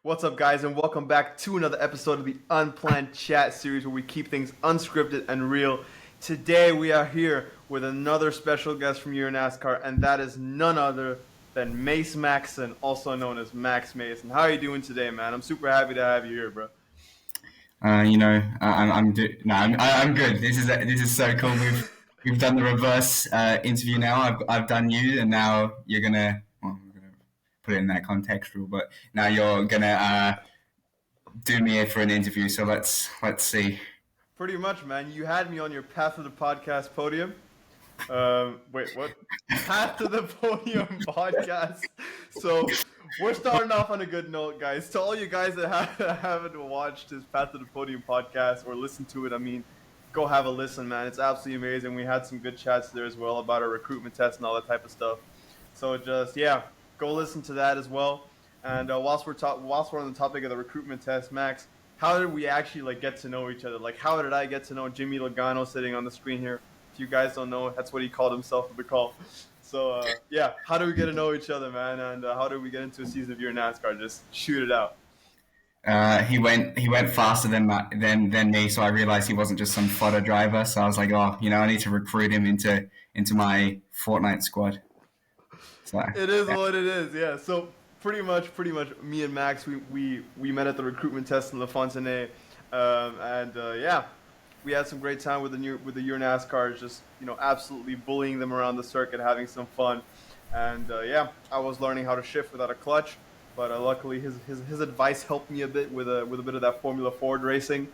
What's up, guys, and welcome back to another episode of the Unplanned Chat series where we keep things unscripted and real. Today, we are here with another special guest from Euro NASCAR, and that is none other than Mace Maxon, also known as Max Mason. How are you doing today, man? I'm super happy to have you here, bro. I'm good. This is so cool. We've done the reverse interview now. I've done you, and now you're gonna. Well, I'm gonna put it in that contextual, but now you're gonna do me for an interview. So let's see. Pretty much, man. You had me on your Path to the Podcast podium. Wait, what? Path to the Podium podcast. So we're starting off on a good note, guys. To all you guys that haven't watched his Path to the Podium podcast or listened to it, I mean, go have a listen, man. It's absolutely amazing. We had some good chats there as well about our recruitment test and all that type of stuff. So just go listen to that as well. And whilst we're on the topic of the recruitment test, Max, how did we actually get to know each other? Like, how did I get to know Jimmy Logano sitting on the screen here? If you guys don't know, that's what he called himself at the call. So how do we get to know each other, man? And how do we get into a season of Euro NASCAR? Just shoot it out. He went faster than me, so I realized he wasn't just some fodder driver. So I was like, I need to recruit him into my Fortnite squad. So It is yeah. what it is, yeah. So pretty much, me and Max, we met at the recruitment test in La Fontaine, we had some great time with the Euro NASCARs, just absolutely bullying them around the circuit, having some fun, and I was learning how to shift without a clutch, but luckily his advice helped me a bit with a bit of that Formula Ford racing.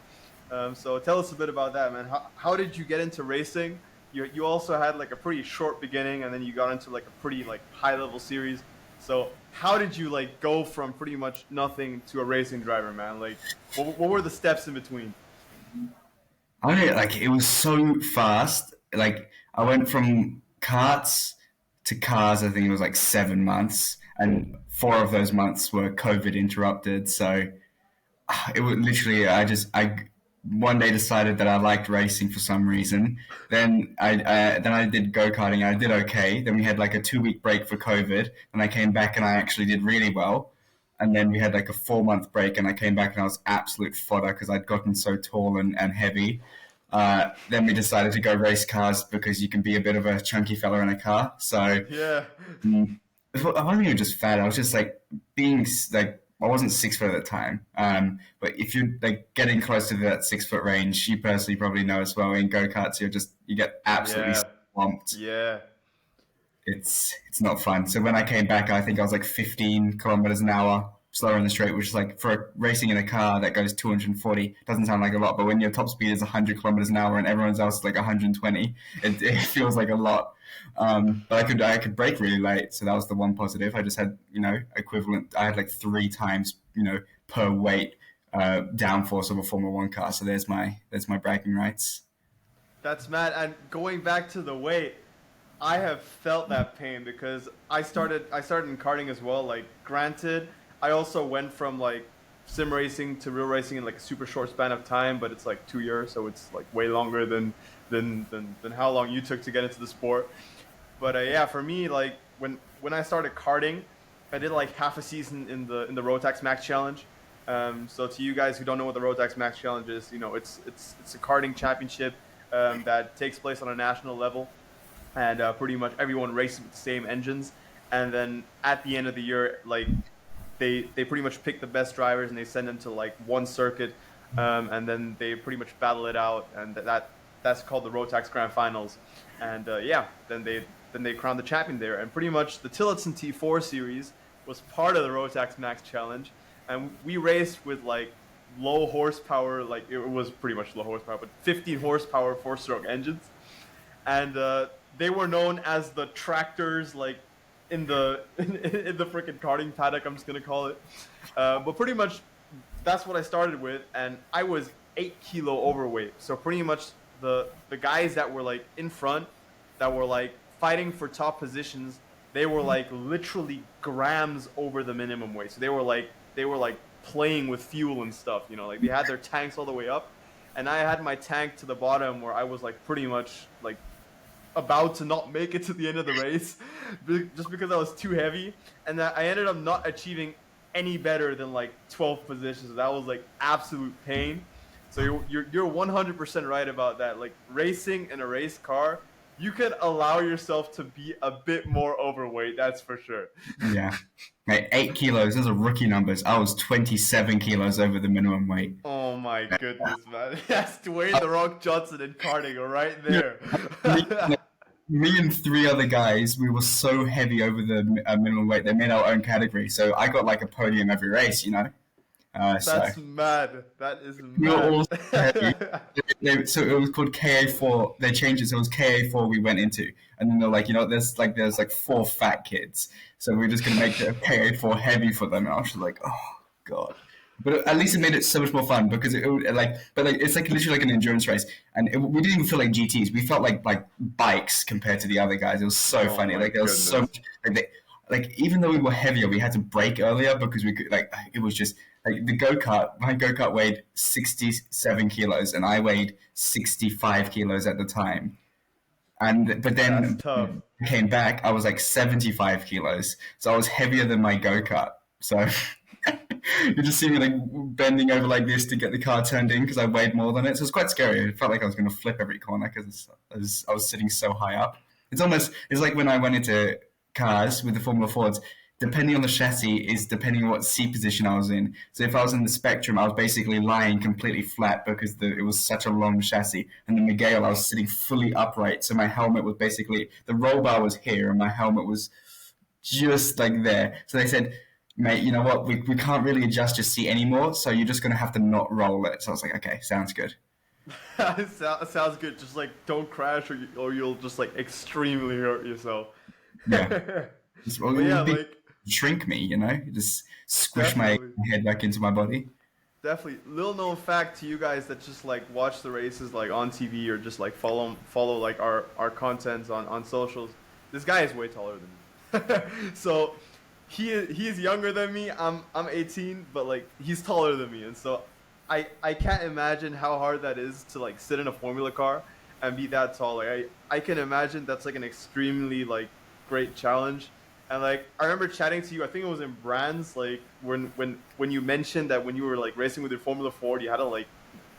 So tell us a bit about that, man. How did you get into racing? You also had a pretty short beginning, and then you got into a pretty high level series. So how did you go from pretty much nothing to a racing driver, man? What were the steps in between? I don't know, it was so fast. I went from karts to cars. I think it was 7 months, and 4 of those months were COVID interrupted. So it was literally I one day decided that I liked racing for some reason. Then I did go karting. I did okay. Then we had a 2 week break for COVID, and I came back and I actually did really well. And then we had a 4 month break, and I came back and I was absolute fodder because I'd gotten so tall and heavy. Then we decided to go race cars because you can be a bit of a chunky fella in a car. So Yeah. mm, I wasn't even just fat. I was just being I wasn't 6 foot at the time. But if you're Mm. getting close to that 6 foot range, you personally probably know as well. In go karts, you get absolutely Yeah. swamped. Yeah. It's not fun. So when I came back, I think I was 15 kilometers an hour slower in the straight, which is for racing in a car that goes 240. Doesn't sound like a lot, but when your top speed is 100 kilometers an hour and everyone's else is 120, it feels like a lot. But I could brake really late, so that was the one positive. I just had equivalent. I had 3 times per weight downforce of a Formula One car. So there's my bragging rights. That's mad. And going back to the weight, I have felt that pain because I started in karting as well. Granted, I also went from sim racing to real racing in a super short span of time, but it's 2 years, so it's way longer than how long you took to get into the sport. But for me, when I started karting, I did half a season in the Rotax Max Challenge. So to you guys who don't know what the Rotax Max Challenge is, it's a karting championship that takes place on a national level, and pretty much everyone races with the same engines. And then at the end of the year, they pretty much pick the best drivers and they send them to one circuit, and then they pretty much battle it out, and that's called the Rotax Grand Finals. And then they crown the champion there. And pretty much the Tillotson T4 series was part of the Rotax Max Challenge, and we raced with low horsepower, it was pretty much low horsepower, but 15 horsepower four-stroke engines, and they were known as the tractors, in the in the freaking karting paddock. I'm just gonna call it, but pretty much that's what I started with, and I was 8 kilo overweight. So pretty much the guys that were in front, that were fighting for top positions, they were literally grams over the minimum weight. So they were playing with fuel and stuff. They had their tanks all the way up, and I had my tank to the bottom where I was pretty much about to not make it to the end of the race just because I was too heavy, and that I ended up not achieving any better than like 12th position. So that was like absolute pain. So you're 100% right about that. Like racing in a race car, you can allow yourself to be a bit more overweight. That's for sure. Yeah. Mate, 8 kilos, those are rookie numbers. I was 27 kilos over the minimum weight. Oh my goodness, man. That's Dwayne the Rock Johnson in karting right Yeah, there. me, me and three other guys, we were so heavy over the minimum weight. They made our own category. So I got like a podium every race, you know? So That's mad. That is we were mad. all so heavy. So it was called KA4. They changed it, so it was KA4 we went into. And then they're like, there's like four fat kids. So we're just going to make the KA4 heavy for them. And I was just like, oh, God. But at least it made it so much more fun because it's like literally like an endurance race, and we didn't even feel like GTS. We felt like bikes compared to the other guys. It was so Oh funny. my Like there was so goodness. much, like even though we were heavier, we had to brake earlier because we could like it was just like the go kart. My go kart weighed 67 kilos, and I weighed 65 kilos at the time. But That's then tough. I came back, I was like 75 kilos, so I was heavier than my go kart. So you just see me like bending over like this to get the car turned in because I weighed more than it. So it's quite scary. It felt like I was going to flip every corner because I was sitting so high up. It's like when I went into cars with the Formula Fords. Depending on the chassis is depending on what seat position I was in. So if I was in the Spectrum, I was basically lying completely flat because it was such a long chassis. And the Miguel, I was sitting fully upright. So my helmet was basically, the roll bar was here and my helmet was just like there. So they said, mate, you know what? We can't really adjust your seat anymore. So you're just going to have to not roll it. So I was like, okay, sounds good. Sounds good. Just like don't crash or you'll just like extremely hurt yourself. Yeah. But yeah, like Shrink me, just squish my definitely. head back into my body. Definitely. Little known fact to you guys that just like watch the races like on TV or just like follow like our content on socials. This guy is way taller than me. So he is younger than me. I'm 18, but like he's taller than me, and so I can't imagine how hard that is to like sit in a formula car and be that tall. Like I can imagine that's like an extremely like great challenge. And like I remember chatting to you, I think it was in Brands, like when you mentioned that when you were like racing with your Formula Ford, you had to like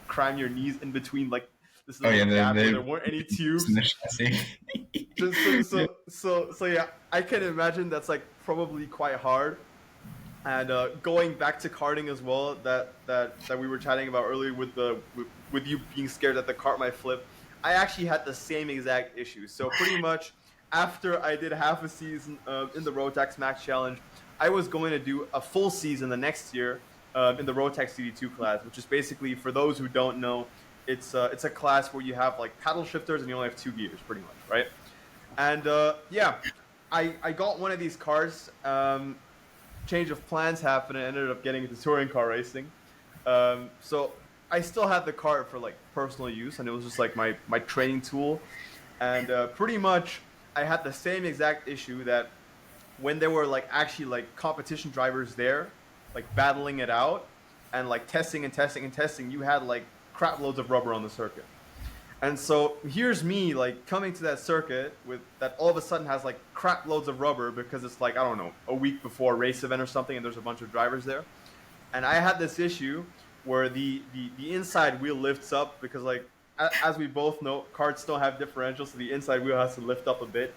cram your knees in between like this Oh little yeah, gap where there weren't any in tubes. the chassis. Just so yeah, I can imagine that's like probably quite hard. And going back to karting as well, that we were chatting about earlier with you being scared that the cart might flip, I actually had the same exact issue. So pretty much after I did half a season in the Rotax Max Challenge, I was going to do a full season the next year in the Rotax CD2 class, which is basically, for those who don't know, it's a class where you have like paddle shifters and you only have two gears, pretty much, right? And yeah, I got one of these cars. Change of plans happened and I ended up getting into touring car racing. So I still had the car for like personal use, and it was just like my training tool. And pretty much I had the same exact issue that when there were like actually like competition drivers there, like battling it out and like testing and testing and testing, you had like crap loads of rubber on the circuit. And so here's me like coming to that circuit with that all of a sudden has like crap loads of rubber because it's like, I don't know, a week before a race event or something, and there's a bunch of drivers there. And I had this issue where the inside wheel lifts up because like as we both know, karts don't have differentials, so the inside wheel has to lift up a bit.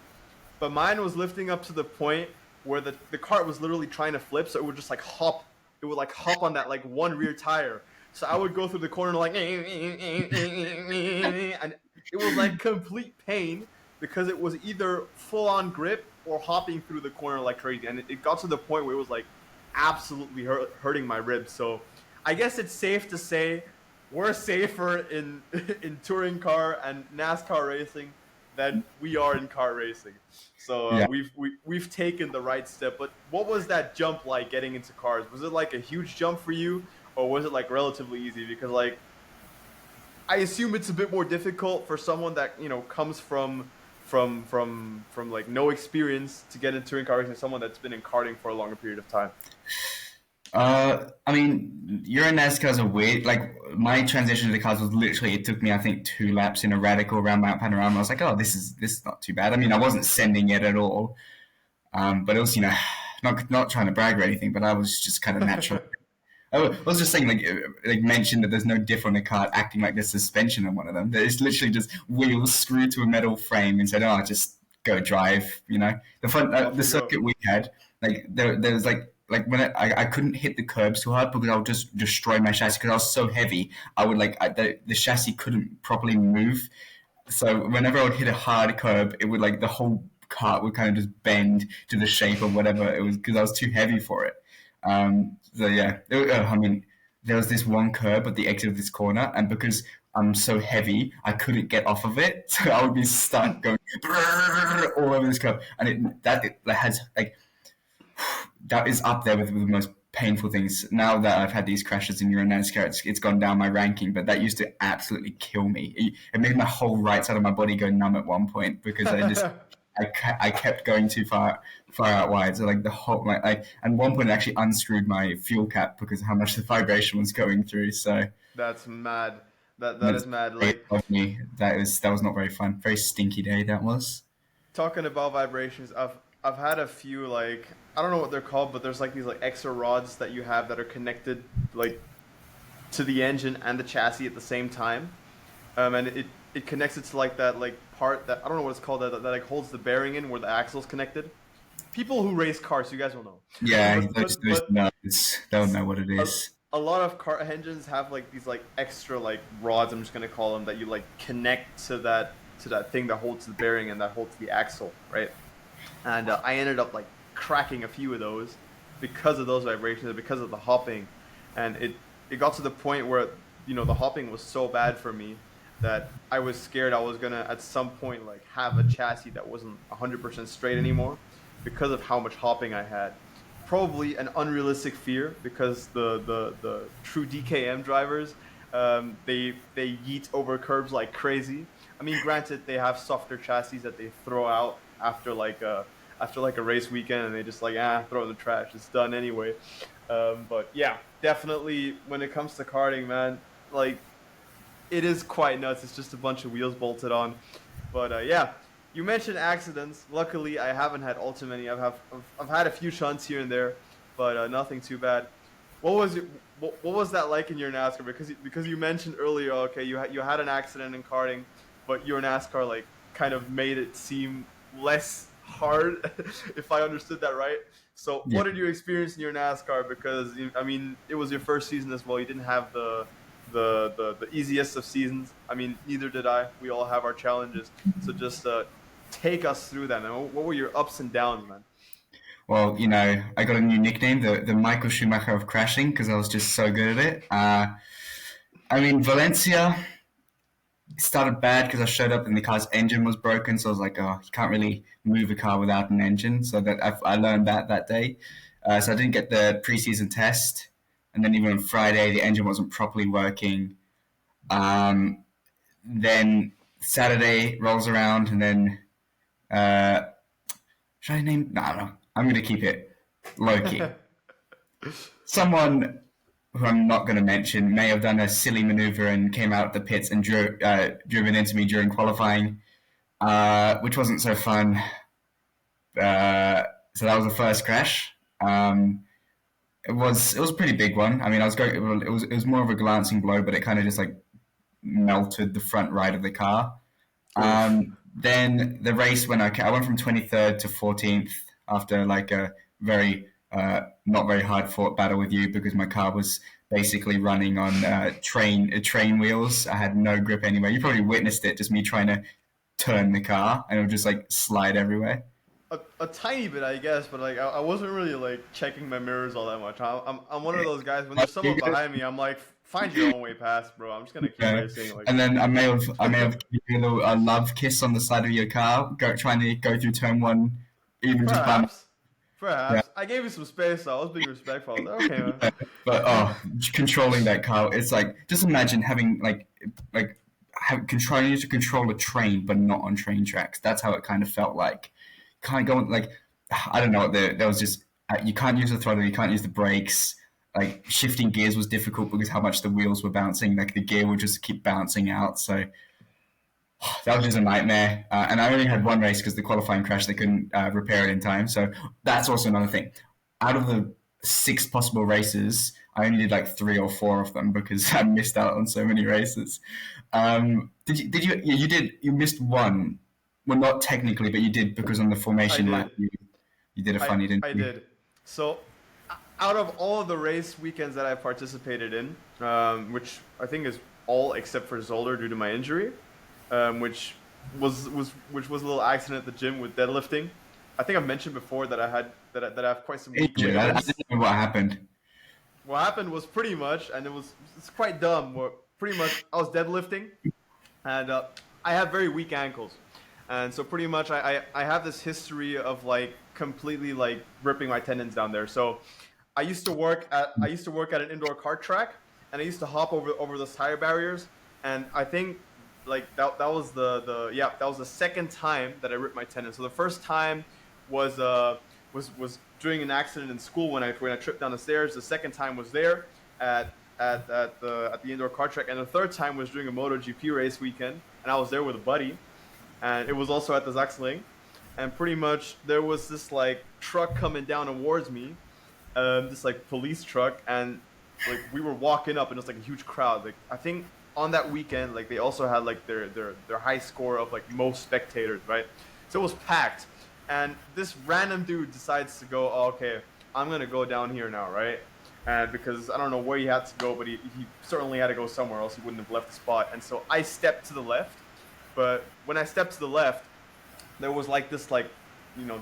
But mine was lifting up to the point where the cart was literally trying to flip, so it would just like hop. It would like hop on that like one rear tire. So I would go through the corner like, and it was like complete pain because it was either full on grip or hopping through the corner like crazy. And it got to the point where it was like absolutely hurting my ribs. So I guess it's safe to say we're safer in in touring car and NASCAR racing than we are in car racing. So Yeah. we've taken the right step. But what was that jump like getting into cars? Was it like a huge jump for you, or was it like relatively easy? Because like I assume it's a bit more difficult for someone that comes from like no experience to get into touring car racing, someone that's been in karting for a longer period of time. I mean, Euro NASCAR's a weird. Like my transition to the cars was literally. It took me, I think, 2 laps in a radical around Mount Panorama. I was like, oh, this is not too bad. I mean, I wasn't sending it at all, but it was not trying to brag or anything, but I was just kind of natural. I was just saying, like mentioned that there's no diff on the cart, acting like there's suspension on one of them. It's literally just wheels screwed to a metal frame and said, "Oh, just go drive." You know, Off the you go. circuit we had, like there was like when I couldn't hit the curbs too hard because I would just destroy my chassis because I was so heavy. I would the chassis couldn't properly move, so whenever I would hit a hard curb, it would like the whole cart would kind of just bend to the shape of whatever it was because I was too heavy for it. So yeah, I mean, there was this one curb at the exit of this corner, and because I'm so heavy, I couldn't get off of it, so I would be stuck going all over this curb, and that has like that is up there with the most painful things. Now that I've had these crashes in Euro NASCAR, it's gone down my ranking, but that used to absolutely kill me. It made my whole right side of my body go numb at one point because I kept going too far out wide. So like the whole like and one point it actually unscrewed my fuel cap because of how much the vibration was going through. So That's mad. That that's is mad. great of me. That was not very fun. Very stinky day that was. Talking about vibrations, I've had a few, like, I don't know what they're called, but there's like these like extra rods that you have that are connected like to the engine and the chassis at the same time, and it connects it to like that like part that I don't know what it's called that like holds the bearing in where the axle's connected. People who race cars, you guys will know. Yeah, those But nuts. Don't know what it a, is. a lot of car engines have like these like extra like rods, I'm just gonna call them, that you like connect to that thing that holds the bearing and that holds the axle, right? And I ended up like cracking a few of those because of those vibrations and because of the hopping, and it got to the point where the hopping was so bad for me that I was scared I was gonna at some point like have a chassis that wasn't 100% straight anymore because of how much hopping I had. Probably an unrealistic fear because the true DKM drivers, they yeet over curbs like crazy. I mean, granted, they have softer chassis that they throw out after like a race weekend, and they just like throw it in the trash. It's done anyway. But yeah, definitely when it comes to karting, man, like it is quite nuts. It's just a bunch of wheels bolted on. But yeah, you mentioned accidents. Luckily, I haven't had all too many. I've had a few shunts here and there, but nothing too bad. What was it? What was that like in your NASCAR? Because you mentioned earlier, okay, you had an accident in karting, but your NASCAR like kind of made it seem less hard, if I understood that right. So, Yeah. what did you experience in your NASCAR? Because I mean, it was your first season as well. You didn't have the easiest of seasons. I mean, neither did I. We all have our challenges. So just take us through that, man. What were your ups and downs, man? Well, I got a new nickname, the Michael Schumacher of crashing, because I was just so good at it. I mean, Valencia started bad because I showed up and the car's engine was broken, so I was like, oh, you can't really move a car without an engine. So I learned that day. So I didn't get the preseason test, and then even on Friday the engine wasn't properly working. Um, then Saturday rolls around, and then uh, should I name? No, I'm going to keep it low key. Someone who I'm not going to mention may have done a silly maneuver and came out the pits and driven into me during qualifying, which wasn't so fun. So that was the first crash. It was a pretty big one. I mean, I was going. It was more of a glancing blow, but it kind of just like melted the front right of the car. Oof. Then the race went okay. I went from 23rd to 14th after like a very not very hard fought battle with you because my car was basically running on train wheels. I had no grip anywhere. You probably witnessed it, just me trying to turn the car and it would just like slide everywhere. A tiny bit, I guess, but like I wasn't really like checking my mirrors all that much. I'm one of those guys when there's someone behind me, I'm like, find your own way past, bro. I'm just gonna keep Yeah. racing. Like And then I may have given you a little love kiss on the side of your car, trying to go through turn one, even just by perhaps, yeah. perhaps I gave you some space, so I was being respectful. I was like, okay, man. But controlling that car, it's like just imagine having trying to control a train, but not on train tracks. That's how it kind of felt like. Can't go like I don't know. There was just you can't use the throttle, you can't use the brakes. Like shifting gears was difficult because how much the wheels were bouncing. Like the gear would just keep bouncing out. So that was just a nightmare. And I only had one race because the qualifying crash. They couldn't repair it in time. So that's also another thing. out of the 6 possible races, I only did like 3 or 4 of them because I missed out on so many races. You missed one. Well, not technically, but you did because on the I formation lap, did. you did a I funny, didn't I you? did. So, out of all of the race weekends that I participated in, which I think is all except for Zolder due to my injury, which was a little accident at the gym with deadlifting. I think I've mentioned before that I have quite some weak Injured. I ligaments. didn't know what happened. What happened was pretty much, and it's quite dumb. Where pretty much I was deadlifting, and I have very weak ankles, and so pretty much I have this history of like completely like ripping my tendons down there. So I used to work at an indoor kart track, and I used to hop over those tire barriers, and I think like that was that was the second time that I ripped my tendon. So the first time was was during an accident in school when I tripped down the stairs. The second time was there at the indoor kart track, and the third time was during a MotoGP race weekend, and I was there with a buddy, and it was also at the Zaxling, and pretty much there was this like truck coming down towards me, this like police truck, and like we were walking up, and it was like a huge crowd. Like I think on that weekend, like they also had like their high score of like most spectators, right? So it was packed, and this random dude decides to go, oh, okay, I'm gonna go down here now, right? And because I don't know where he had to go, but he certainly had to go somewhere else. He wouldn't have left the spot. And so I stepped to the left, but when I stepped to the left, there was like this like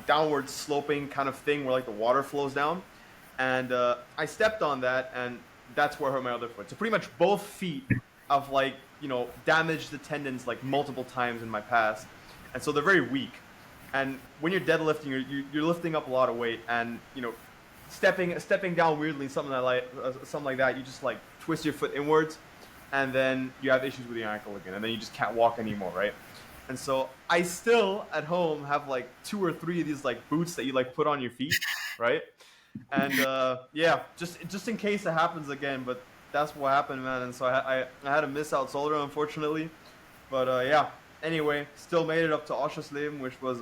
downward sloping kind of thing where like the water flows down, and I stepped on that, and that's where I hurt my other foot. So pretty much both feet have like damaged the tendons like multiple times in my past, and so they're very weak. And when you're deadlifting, you're lifting up a lot of weight, and stepping down weirdly, something like that, you just like twist your foot inwards, and then you have issues with your ankle again, and then you just can't walk anymore, right? And so I still at home have like 2 or 3 of these like boots that you like put on your feet, right? And yeah, just in case it happens again. But that's what happened, man. And so I had to miss out Solder, unfortunately. But yeah. Anyway, still made it up to Oschersleben, which was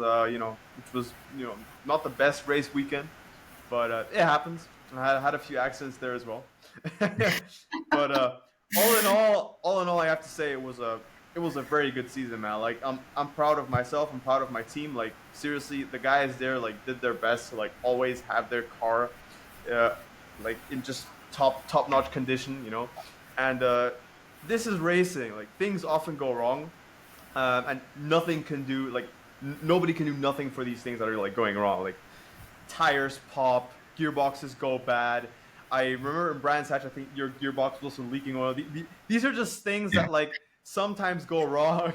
not the best race weekend, but it happens. I had a few accidents there as well. But all in all, I have to say it was a very good season, man. Like I'm proud of myself. I'm proud of my team. Like seriously, the guys there like did their best to like always have their car, like in just top notch condition, And this is racing. Like things often go wrong, and nothing can do like nobody can do nothing for these things that are like going wrong. Like tires pop, gearboxes go bad. I remember in Brands Hatch, I think your gearbox was also leaking oil. These are just things Yeah. that like sometimes go wrong,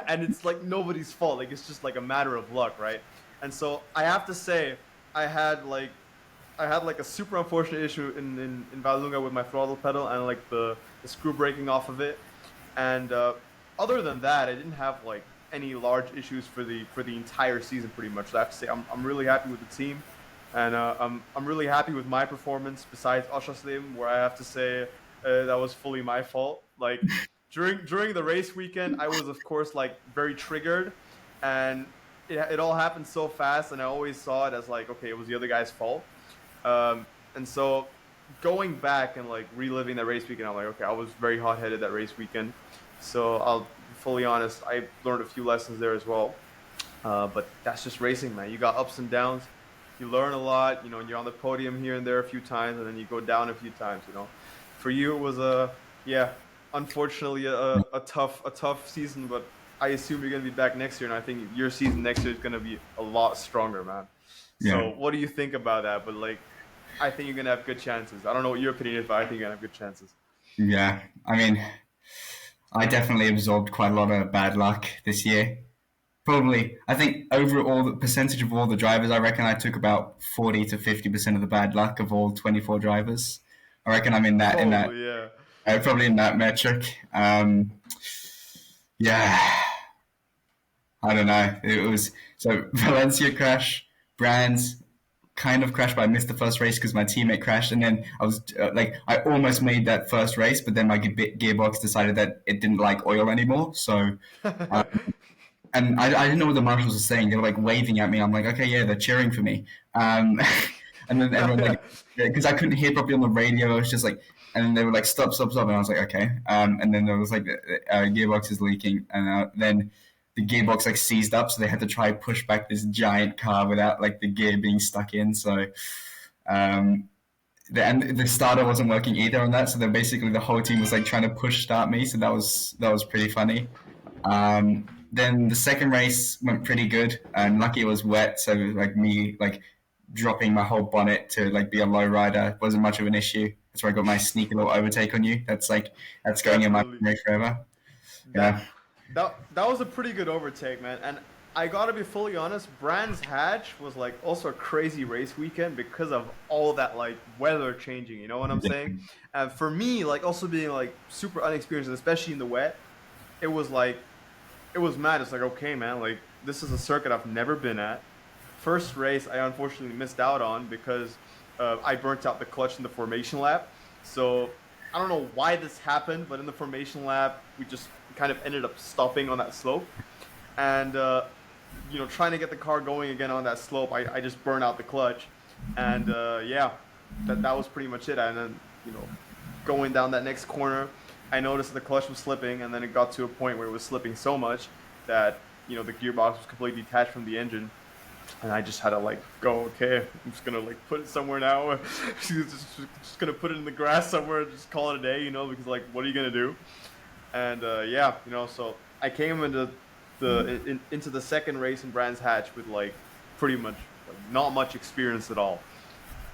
and it's like nobody's fault. Like it's just like a matter of luck, right? And so I have to say, I had like a super unfortunate issue in Valunga with my throttle pedal and like the screw breaking off of it. And other than that, I didn't have like any large issues for the entire season pretty much. So I have to say I'm really happy with the team, and I'm really happy with my performance. Besides Oschersleben, where I have to say that was fully my fault. Like during the race weekend, I was of course like very triggered, and it all happened so fast, and I always saw it as like okay, it was the other guy's fault. And so going back and like reliving that race weekend, I'm like, okay, I was very hot headed that race weekend. So I'll be fully honest, I learned a few lessons there as well. But that's just racing, man. You got ups and downs. You learn a lot, you're on the podium here and there a few times, and then you go down a few times. For you, it was yeah, unfortunately a tough season, but I assume you're going to be back next year, and I think your season next year is going to be a lot stronger, man. Yeah. So what do you think about that? But like, I think you're gonna have good chances. I don't know what your opinion is, but I think you're gonna have good chances. Yeah. I mean, I definitely absorbed quite a lot of bad luck this year. Probably, I think overall the percentage of all the drivers, I reckon I took about 40 to 50% of the bad luck of all 24 drivers. I reckon I'm in that Probably, yeah. probably in that metric. Yeah, I don't know. It was so Valencia crash, Brands kind of crashed, but I missed the first race because my teammate crashed, and then I was like, I almost made that first race, but then my gearbox decided that it didn't like oil anymore, so. Uh, and I didn't know what the marshals were saying. They were like waving at me. I'm like, okay, yeah, they're cheering for me. And then Yeah, everyone yeah. like, because I couldn't hear properly on the radio, I was just like, and then they were like, stop, stop, stop, and I was like, okay. And then there was like, gearbox is leaking, and then the gearbox like seized up, so they had to try push back this giant car without like the gear being stuck in. So, um, and the starter wasn't working either on that. So then basically the whole team was like trying to push start me. So that was pretty funny. Then the second race went pretty good, and lucky it was wet, so like me like dropping my whole bonnet to like be a low rider wasn't much of an issue. That's where I got my sneaky little overtake on you. That's going in my Definitely. memory forever. That Yeah, that was a pretty good overtake, man. And I gotta be fully honest, Brands Hatch was like also a crazy race weekend because of all that like weather changing. You know what I'm saying? And for me, like also being like super unexperienced, especially in the wet, it was like it was mad. It's like okay, man, like this is a circuit I've never been at. First race, I unfortunately missed out on because I burnt out the clutch in the formation lap. So I don't know why this happened, but in the formation lap, we just kind of ended up stopping on that slope. And, trying to get the car going again on that slope, I just burned out the clutch. And, yeah, that was pretty much it. And then, going down that next corner, I noticed the clutch was slipping. And then it got to a point where it was slipping so much that, the gearbox was completely detached from the engine, and I just had to like go, okay, I'm just gonna like put it somewhere now. just gonna put it in the grass somewhere and just call it a day, because like what are you gonna do? And yeah, so I came into the second race in Brands Hatch with like pretty much like not much experience at all,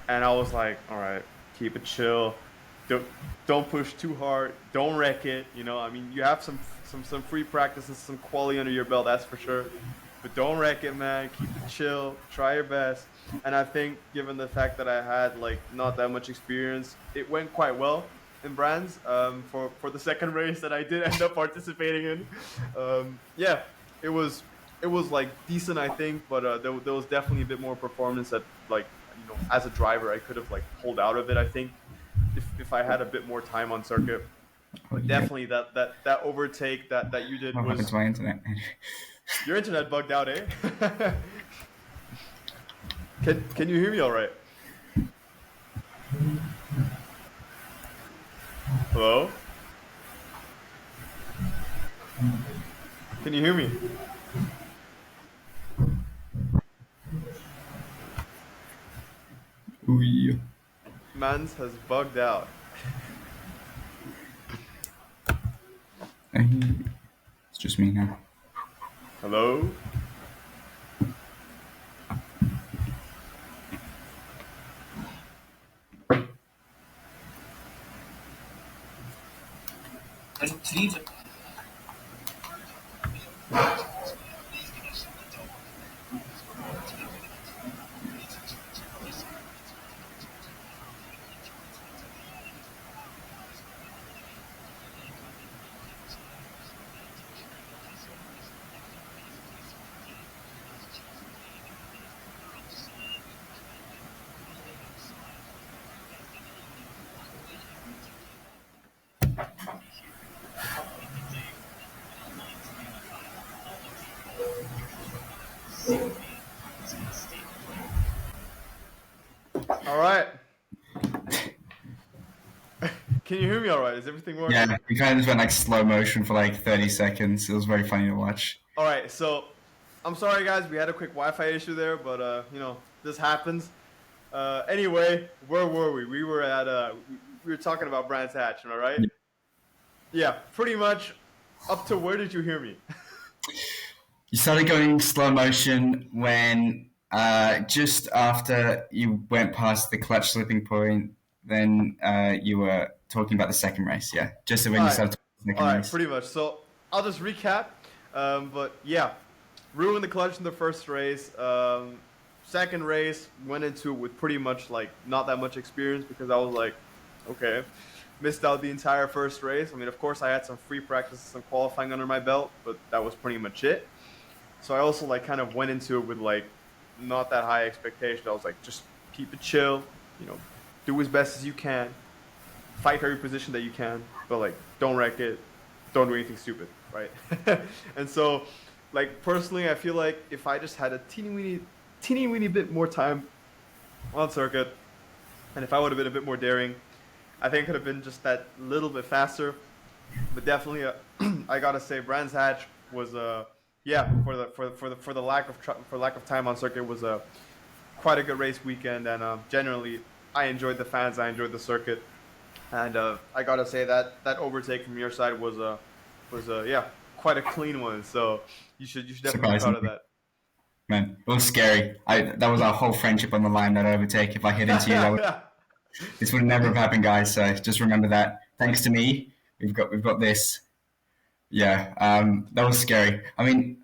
and I was like, all right, keep it chill, don't don't push too hard, don't wreck it. I mean, you have some free practice and some quality under your belt, that's for sure. But don't wreck it, man. Keep it chill. Try your best. And I think, given the fact that I had like not that much experience, it went quite well in Brands. For the second race that I did end up participating in, yeah, it was it was like decent, I think. But there was definitely a bit more performance that like as a driver I could have like pulled out of it. I think if I had a bit more time on circuit. oh, But yeah. definitely that overtake that you did What happened was to my internet? your internet bugged out, eh? Can you hear me all right? Hello? Can you hear me? Ooh, yeah. Mans has bugged out. It's just me now. Hello? All right. Can you hear me all right? Is everything working? Yeah, we kind of just went like slow motion for like 30 seconds. It was very funny to watch. All right. So, I'm sorry guys, we had a quick Wi-Fi issue there, but this happens. Anyway, where were we? We were at we were talking about Brands Hatch, am I right? Yeah, pretty much. Up to where did you hear me? You started going slow motion when just after you went past the clutch slipping point, then you were talking about the second race. Yeah, just when All you right. started talking about the All second right, race. pretty much. So I'll just recap. But yeah, ruined the clutch in the first race. Second race went into it with pretty much like not that much experience because I was like, okay, missed out the entire first race. I mean, of course, I had some free practice, some qualifying under my belt, but that was pretty much it. So I also like kind of went into it with like not that high expectation. I was like, just keep it chill, you know, do as best as you can, fight for every position that you can, but like don't wreck it, don't do anything stupid, right? And so, like personally, I feel like if I just had a teeny weeny bit more time on circuit. And if I would have been a bit more daring, I think it could have been just that little bit faster. But definitely, I gotta say, Brands Hatch was yeah, for the lack of for lack of time on circuit, was a quite a good race weekend, and generally I enjoyed the fans, I enjoyed the circuit, and I gotta say that that overtake from your side was yeah, quite a clean one. So you should definitely be proud of Surprisingly, that. man, it was scary. That was our whole friendship on the line. That overtake. If I hit into you, this would never have happened, guys. So just remember that. Thanks to me, we've got this. Yeah, that was scary. I mean,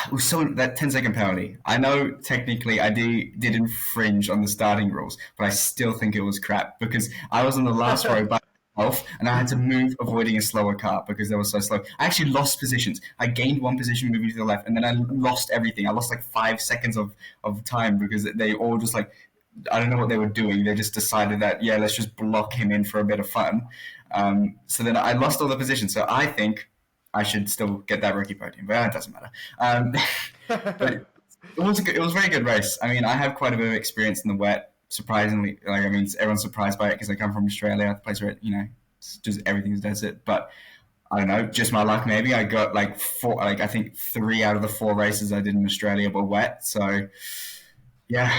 it was so that 10-second penalty. I know technically I did infringe on the starting rules, but I still think it was crap because I was on the last row by myself and I had to move avoiding a slower car because they were so slow. I actually lost positions. I gained one position moving to the left and then I lost everything. I lost like 5 seconds of time because they all just like I don't know what they were doing. They just decided that yeah, let's just block him in for a bit of fun. So then I lost all the positions. So I think I should still get that rookie podium, but it doesn't matter. But it was it was a very good race. I mean, I have quite a bit of experience in the wet. Surprisingly, like I mean, everyone's surprised by it because I come from Australia, a place where it's just everything's desert. But I don't know, just my luck maybe. I got like four, like I think 3 out of the 4 races I did in Australia were wet. So yeah,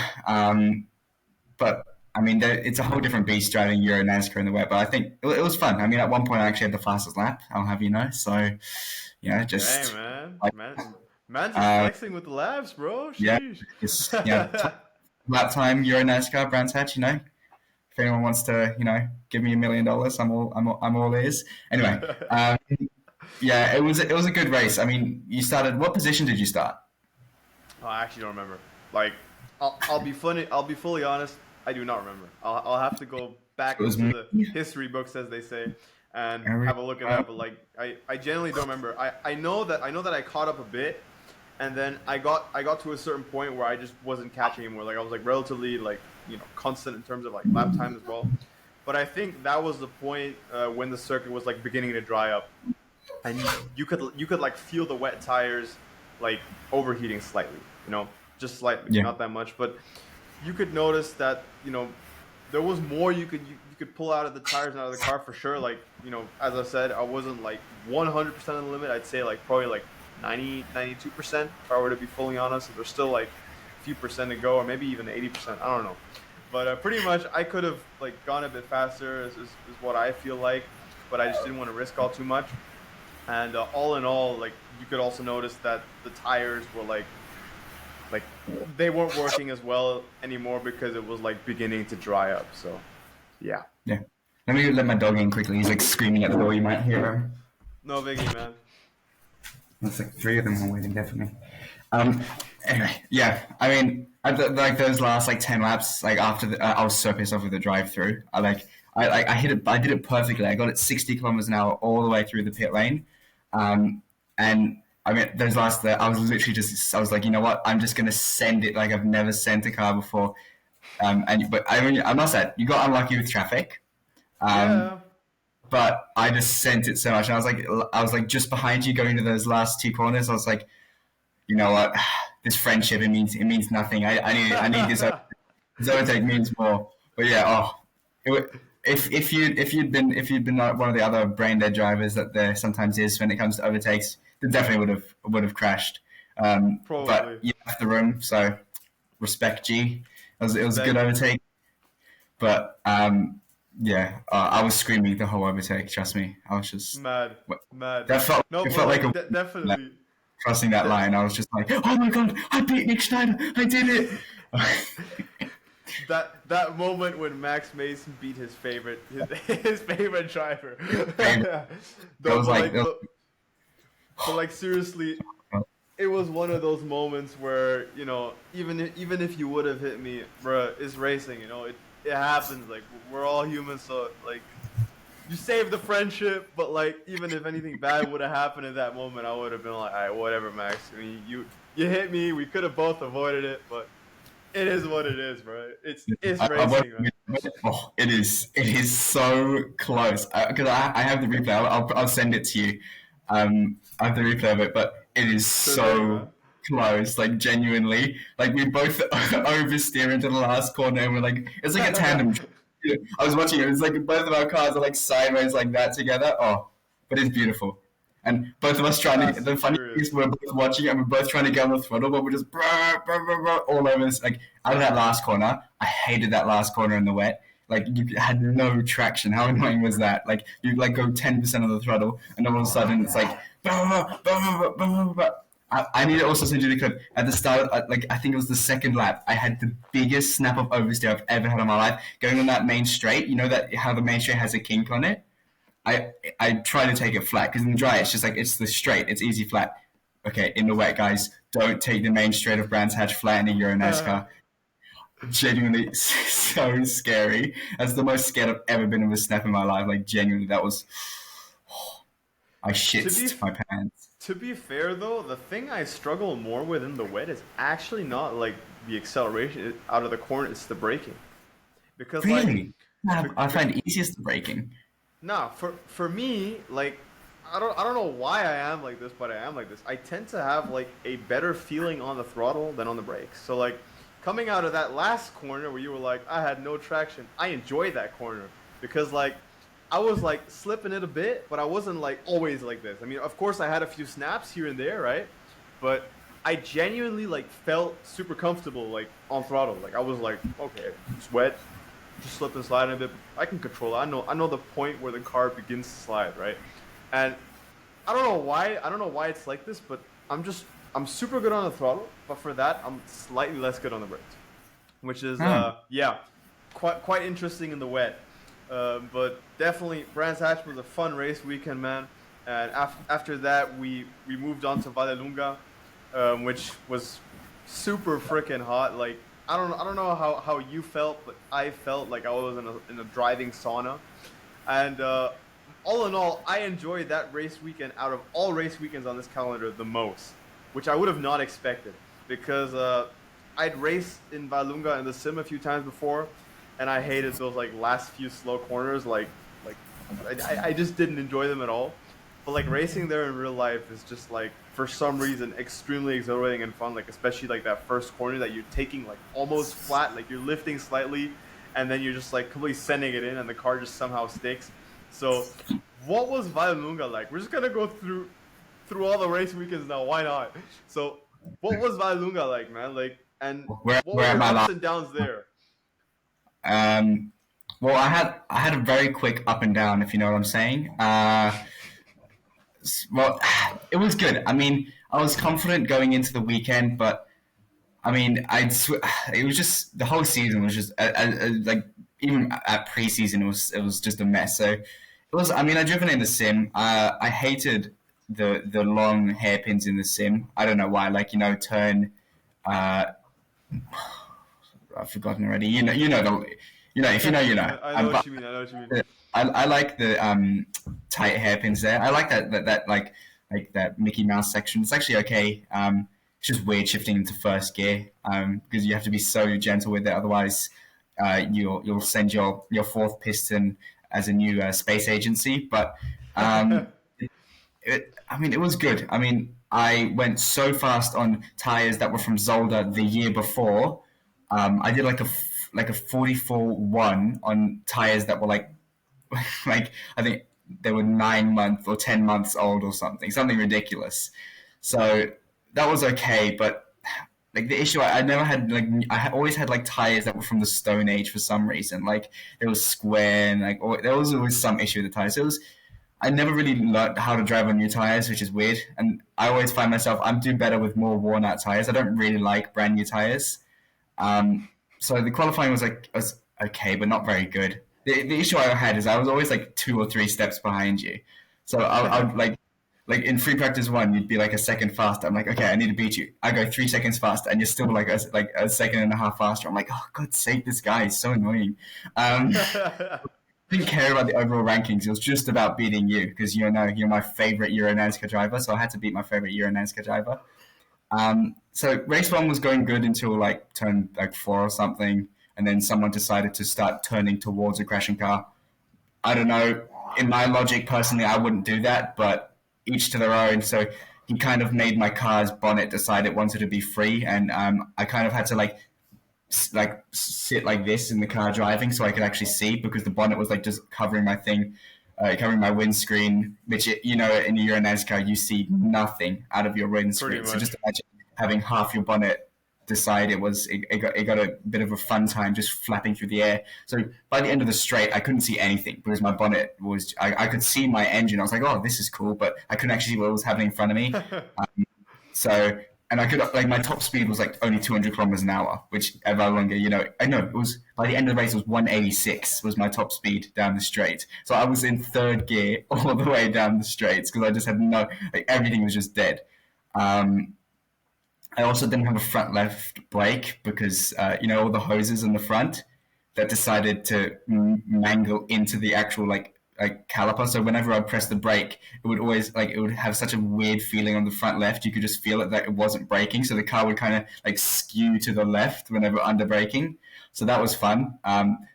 but I mean, it's a whole different beast driving Euro NASCAR in the wet. But I think it was fun. I mean, at one point I actually had the fastest lap. I'll have you know. So Dang, just man, like man, just uh, flexing with the labs, bro. yeah, Sheesh. just lap time Euro NASCAR Brands Hatch. If anyone wants to give me $1 million, I'm all ears. Anyway, yeah, it was a good race. I mean, you started. What position did you start? Oh, I actually don't remember. Like, I'll be funny. I'll be fully honest. I do not remember. I'll have to go back It was into me. the history books, as they say, and There we have a look at go. that. But like, I generally don't remember. I know that I caught up a bit, and then I got to a certain point where I just wasn't catching anymore. Like I was like relatively like constant in terms of like lap time as well. But I think that was the point when the circuit was like beginning to dry up, and you could like feel the wet tires like overheating slightly, just slightly, Yeah, not that much, but you could notice that there was more you could pull out of the tires and out of the car for sure. Like as I said, I wasn't like 100% of the limit. I'd say like probably like 90-92% if I were to be fully honest. There's still like a few percent to go, or maybe even 80%. I don't know, but pretty much I could have like gone a bit faster is what I feel like, but I just didn't want to risk all too much. And all in all, like you could also notice that the tires were like they weren't working as well anymore because it was like beginning to dry up. So yeah, yeah. Let me let my dog in quickly. He's like screaming at the door. You might hear him. no biggie, man. There's like 3 of them waiting there for me. Um, anyway, yeah. I mean, like those last like 10 laps, like after I was so pissed off with the drive-through. I hit it. I did it perfectly. I got it 60 kilometers an hour all the way through the pit lane, um, and I mean those last. I was literally just. I was like, you know what? I'm just gonna send it like I've never sent a car before. But I mean, I must say, you got unlucky with traffic. Um, Yeah, but I just sent it so much. And I was like just behind you going to those last 2 corners. I was like, you know what, this friendship it means nothing. I need this overtake means more. But yeah, if you'd been one of the other brain dead drivers that there sometimes is when it comes to overtakes, then definitely would have crashed. But probably. you left the room, so respect G. It was a good Respect. overtake, but yeah, I was screaming the whole overtake. Trust me, I was just Mad, mad. that felt No, it but felt like like a definitely. crossing that De- line. I was just like, oh my god, I beat Nick Schneider, I did it. that moment when Max Mason beat his favorite driver. And I Though, was but like, like, but like seriously, it was one of those moments where even if you would have hit me, bruh, it's racing. It happens. Like we're all humans, so like you save the friendship, but like even if anything bad would have happened in that moment, I would have been like, all right, whatever, Max. I mean, you hit me. We could have both avoided it, but it is what it is, bro. It's I racing, man. oh, it is so close because I have the replay. I'll send it to you. I have the replay of it, but it is Sure thing, so man. close, like genuinely. Like we both oversteer into the last corner, and we're like, it's like a tandem. I was watching it. It's like both of our cars are like sideways like that together. Oh, but it's beautiful. And both of us trying to. Fast The and funny thing Furious. is, we're both watching it, and we're both trying to get on the throttle, but we're just all over this. Like out of that last corner, I hated that last corner in the wet. Like you had no traction. How annoying was that? Like you like go 10% of the throttle, and all of a sudden it's like. I need to also send you the clip. At the start, like I think it was the second lap, I had the biggest snap of oversteer I've ever had in my life. Going on that main straight, you know that how the main straight has a kink on it. I try to take it flat because in the dry it's just like it's the straight, it's easy flat. Okay, in the wet, guys, don't take the main straight of Brands Hatch flat in a Euro NASCAR. Genuinely so scary. That's the most scared I've ever been of a snap in my life. Like genuinely, that was I To be shit my pants. to be fair though, the thing I struggle more with in the wet is actually not like the acceleration out of the corner; it's the braking. Because like, Really? Nah, be, I be, find easiest the braking. nah, for me, like, I don't know why I am like this, but I am like this. I tend to have like a better feeling on the throttle than on the brakes. So like, coming out of that last corner where you were like, I had no traction, I enjoyed that corner because like I was like slipping it a bit, but I wasn't like always like this. I mean, of course, I had a few snaps here and there, right? But I genuinely like felt super comfortable like on throttle. Like I was like, okay, it's wet, just slip and slide a bit. I can control it. I know the point where the car begins to slide, right? And I don't know why it's like this, but I'm super good on the throttle, but for that I'm slightly less good on the brakes, which is Hmm. yeah, quite interesting in the wet. But definitely, Brands Hatch was a fun race weekend, man. And after that, we moved on to Vallelunga, which was super freaking hot. Like I don't know how you felt, but I felt like I was in a driving sauna. And all in all, I enjoyed that race weekend out of all race weekends on this calendar the most, which I would have not expected because I'd raced in Valunga in the sim a few times before, and I hated those like last few slow corners. Like I just didn't enjoy them at all. But like racing there in real life is just like for some reason extremely exhilarating and fun. Like especially like that first corner that you're taking like almost flat, like you're lifting slightly, and then you're just like completely sending it in, and the car just somehow sticks. So, what was Vallelunga like? We're just gonna go through all the race weekends now. Why not? So, what was Vallelunga like, man? Like, and what Where were am your I ups last? and downs there? Um, well, I had a very quick up and down, if you know what I'm saying. Well, it was good. I mean, I was confident going into the weekend, but I mean, it was just the whole season was just like even at preseason it was just a mess. So it was. I mean, I driven in the sim. I hated the long hairpins in the sim. I don't know why. Like turn. Uh, I've forgotten already. If you know, you know. I know what But you mean. I know what you mean. I like the tight hairpins there. I like that like that Mickey Mouse section. It's actually okay. It's just weird shifting into first gear because you have to be so gentle with it. Otherwise, you'll send your fourth piston as a new space agency. But um, I mean, it was good. I mean, I went so fast on tires that were from Zolder the year before. I did like a 44-1 on tires that were like like I think they were 9 months or 10 months old or something ridiculous. So that was okay, but like the issue, I never had like always had like tires that were from the Stone Age for some reason. Like it was square and like there was always some issue with the tires. So it was I never really learned how to drive on new tires, which is weird. And I always find myself I'm doing better with more worn out tires. I don't really like brand new tires. Um, so the qualifying was okay, but not very good. The issue I had is I was always like 2 or 3 steps behind you. So I would like in free practice one, you'd be like a second faster. I'm like, okay, I need to beat you. I go 3 seconds faster, and you're still like a second and a half faster. I'm like, oh God's sake, this guy is so annoying. Didn't care about the overall rankings. It was just about beating you because you're my favorite Euro NASCAR driver. So I had to beat my favorite Euro NASCAR driver. So race one was going good until like turn like four or something, and then someone decided to start turning towards a crashing car. I don't know. In my logic, personally, I wouldn't do that, but each to their own. So he kind of made my car's bonnet decide it wanted to be free, and I kind of had to sit like this in the car driving so I could actually see, because the bonnet was like just covering my thing, covering my windscreen, which in a Euro NASCAR you see nothing out of your Pretty windscreen. So much. just imagine having half your bonnet decide it got a bit of a fun time just flapping through the air. So by the end of the straight, I couldn't see anything because my bonnet was. I could see my engine. I was like, oh, this is cool, but I couldn't actually see what was happening in front of me. So, and I could, like, my top speed was like only 200 kilometers an hour, which ever longer, I know it was, by the end of the race, it was 186 was my top speed down the straight. So I was in third gear all the way down the straights because I just had everything was just dead. I also didn't have a front left brake because, all the hoses in the front that decided to mangle into the actual, like caliper. So whenever I pressed the brake, it would always it would have such a weird feeling on the front left. You could just feel it that it wasn't braking. So the car would kind of like skew to the left whenever under braking. So that was fun.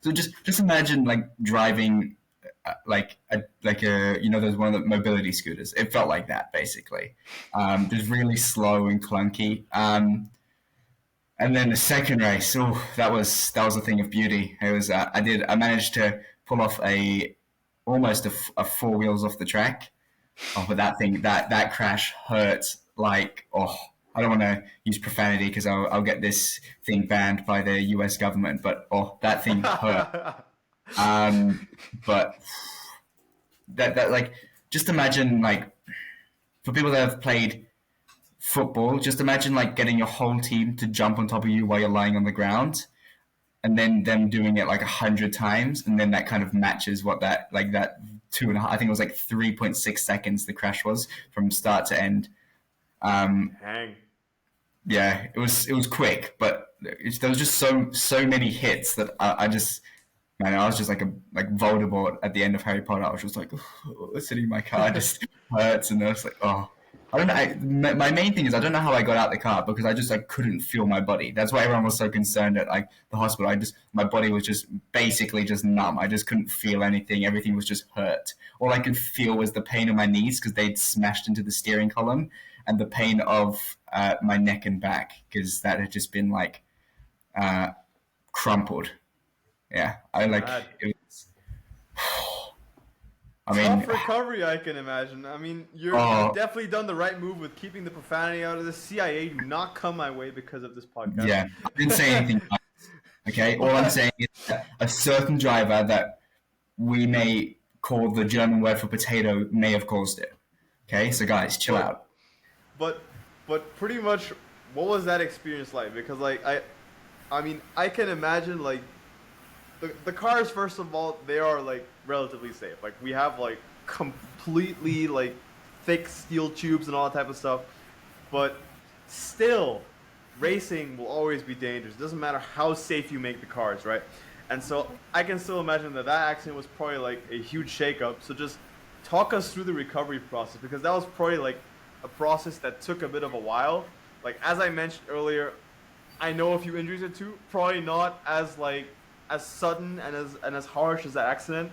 So just imagine like driving there's one of the mobility scooters. It felt like that basically, just really slow and clunky. And then the second race, that was a thing of beauty. It was I managed to pull off almost a four wheels off the track. Oh, but that crash hurt like, oh, I don't want to use profanity because I'll get this thing banned by the US government, but oh, that thing hurt. But that like, just imagine like, for people that have played football, just imagine like getting your whole team to jump on top of you while you're lying on the ground, and then them doing it like 100 times, and then that kind of matches what that 2.5. I think it was like 3.6 seconds the crash was from start to end. Hang. Yeah, it was quick, but there was just so many hits that I just. Man, I was just like Voldemort at the end of Harry Potter. I was just like, sitting in my car just hurts, and I was like, oh, I don't know. My main thing is I don't know how I got out the car because I just like couldn't feel my body. That's why everyone was so concerned at like the hospital. My body was just basically just numb. I just couldn't feel anything. Everything was just hurt. All I could feel was the pain in my knees because they'd smashed into the steering column, and the pain of my neck and back because that had just been like crumpled. Yeah, I like Mad. it. I Tough mean, recovery, I can imagine. I mean, you've oh definitely done the right move with keeping the profanity out of the CIA. Do not come my way because of this podcast. yeah, I didn't say anything. Okay, all I'm saying is that a certain driver that we may call the German word for potato may have caused it. Okay, so guys, chill But out. but but pretty much, what was that experience like? Because like I mean, I can imagine like the cars, first of all, they are like relatively safe. Like we have like completely like thick steel tubes and all that type of stuff, but still, racing will always be dangerous. It doesn't matter how safe you make the cars, right? And so I can still imagine that accident was probably like a huge shakeup. So just talk us through the recovery process, because that was probably like a process that took a bit of a while. Like as I mentioned earlier, I know a few injuries or two, probably not as sudden and as harsh as that accident,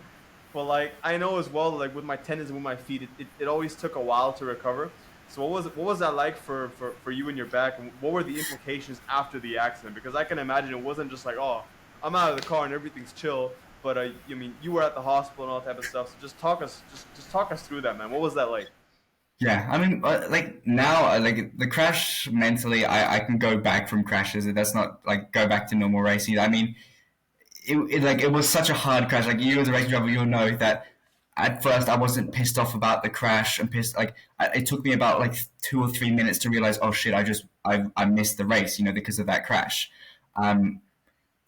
but like I know as well, like with my tendons and with my feet, it always took a while to recover. So what was that like for you and your back, and what were the implications after the accident? Because I can imagine it wasn't just like, oh, I'm out of the car and everything's chill, but I mean you were at the hospital and all that type of stuff. So just talk us through that, man. What was that like? Yeah, I mean, like now, like the crash mentally, I can go back from crashes. That's not like go back to normal racing. I mean, it was such a hard crash. Like you as a racing driver, you'll know that at first I wasn't pissed off about the crash and pissed it took me about like 2 or 3 minutes to realize, oh shit, I missed the race, because of that crash. Um,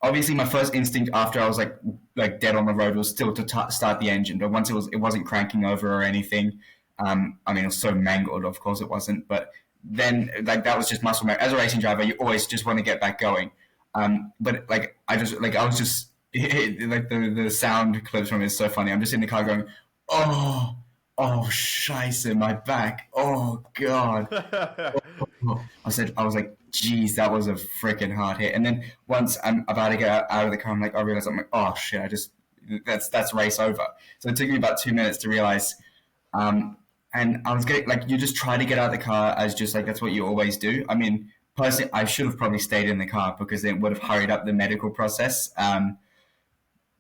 Obviously my first instinct after I was like dead on the road was still to start the engine, but once it wasn't cranking over or anything. I mean, it was so mangled, of course it wasn't, but then like that was just muscle memory. As a racing driver, you always just want to get back going. But like I was just like the sound clips from it is so funny. I'm just in the car going, oh, oh, scheiße, my back, oh god. I was like, geez, that was a freaking hard hit. And then once I'm about to get out of the car, I realize I'm like, oh shit, that's race over. So it took me about 2 minutes to realize. and I was getting like, you just try to get out of the car as just like that's what you always do. I mean, personally, I should have probably stayed in the car because it would have hurried up the medical process.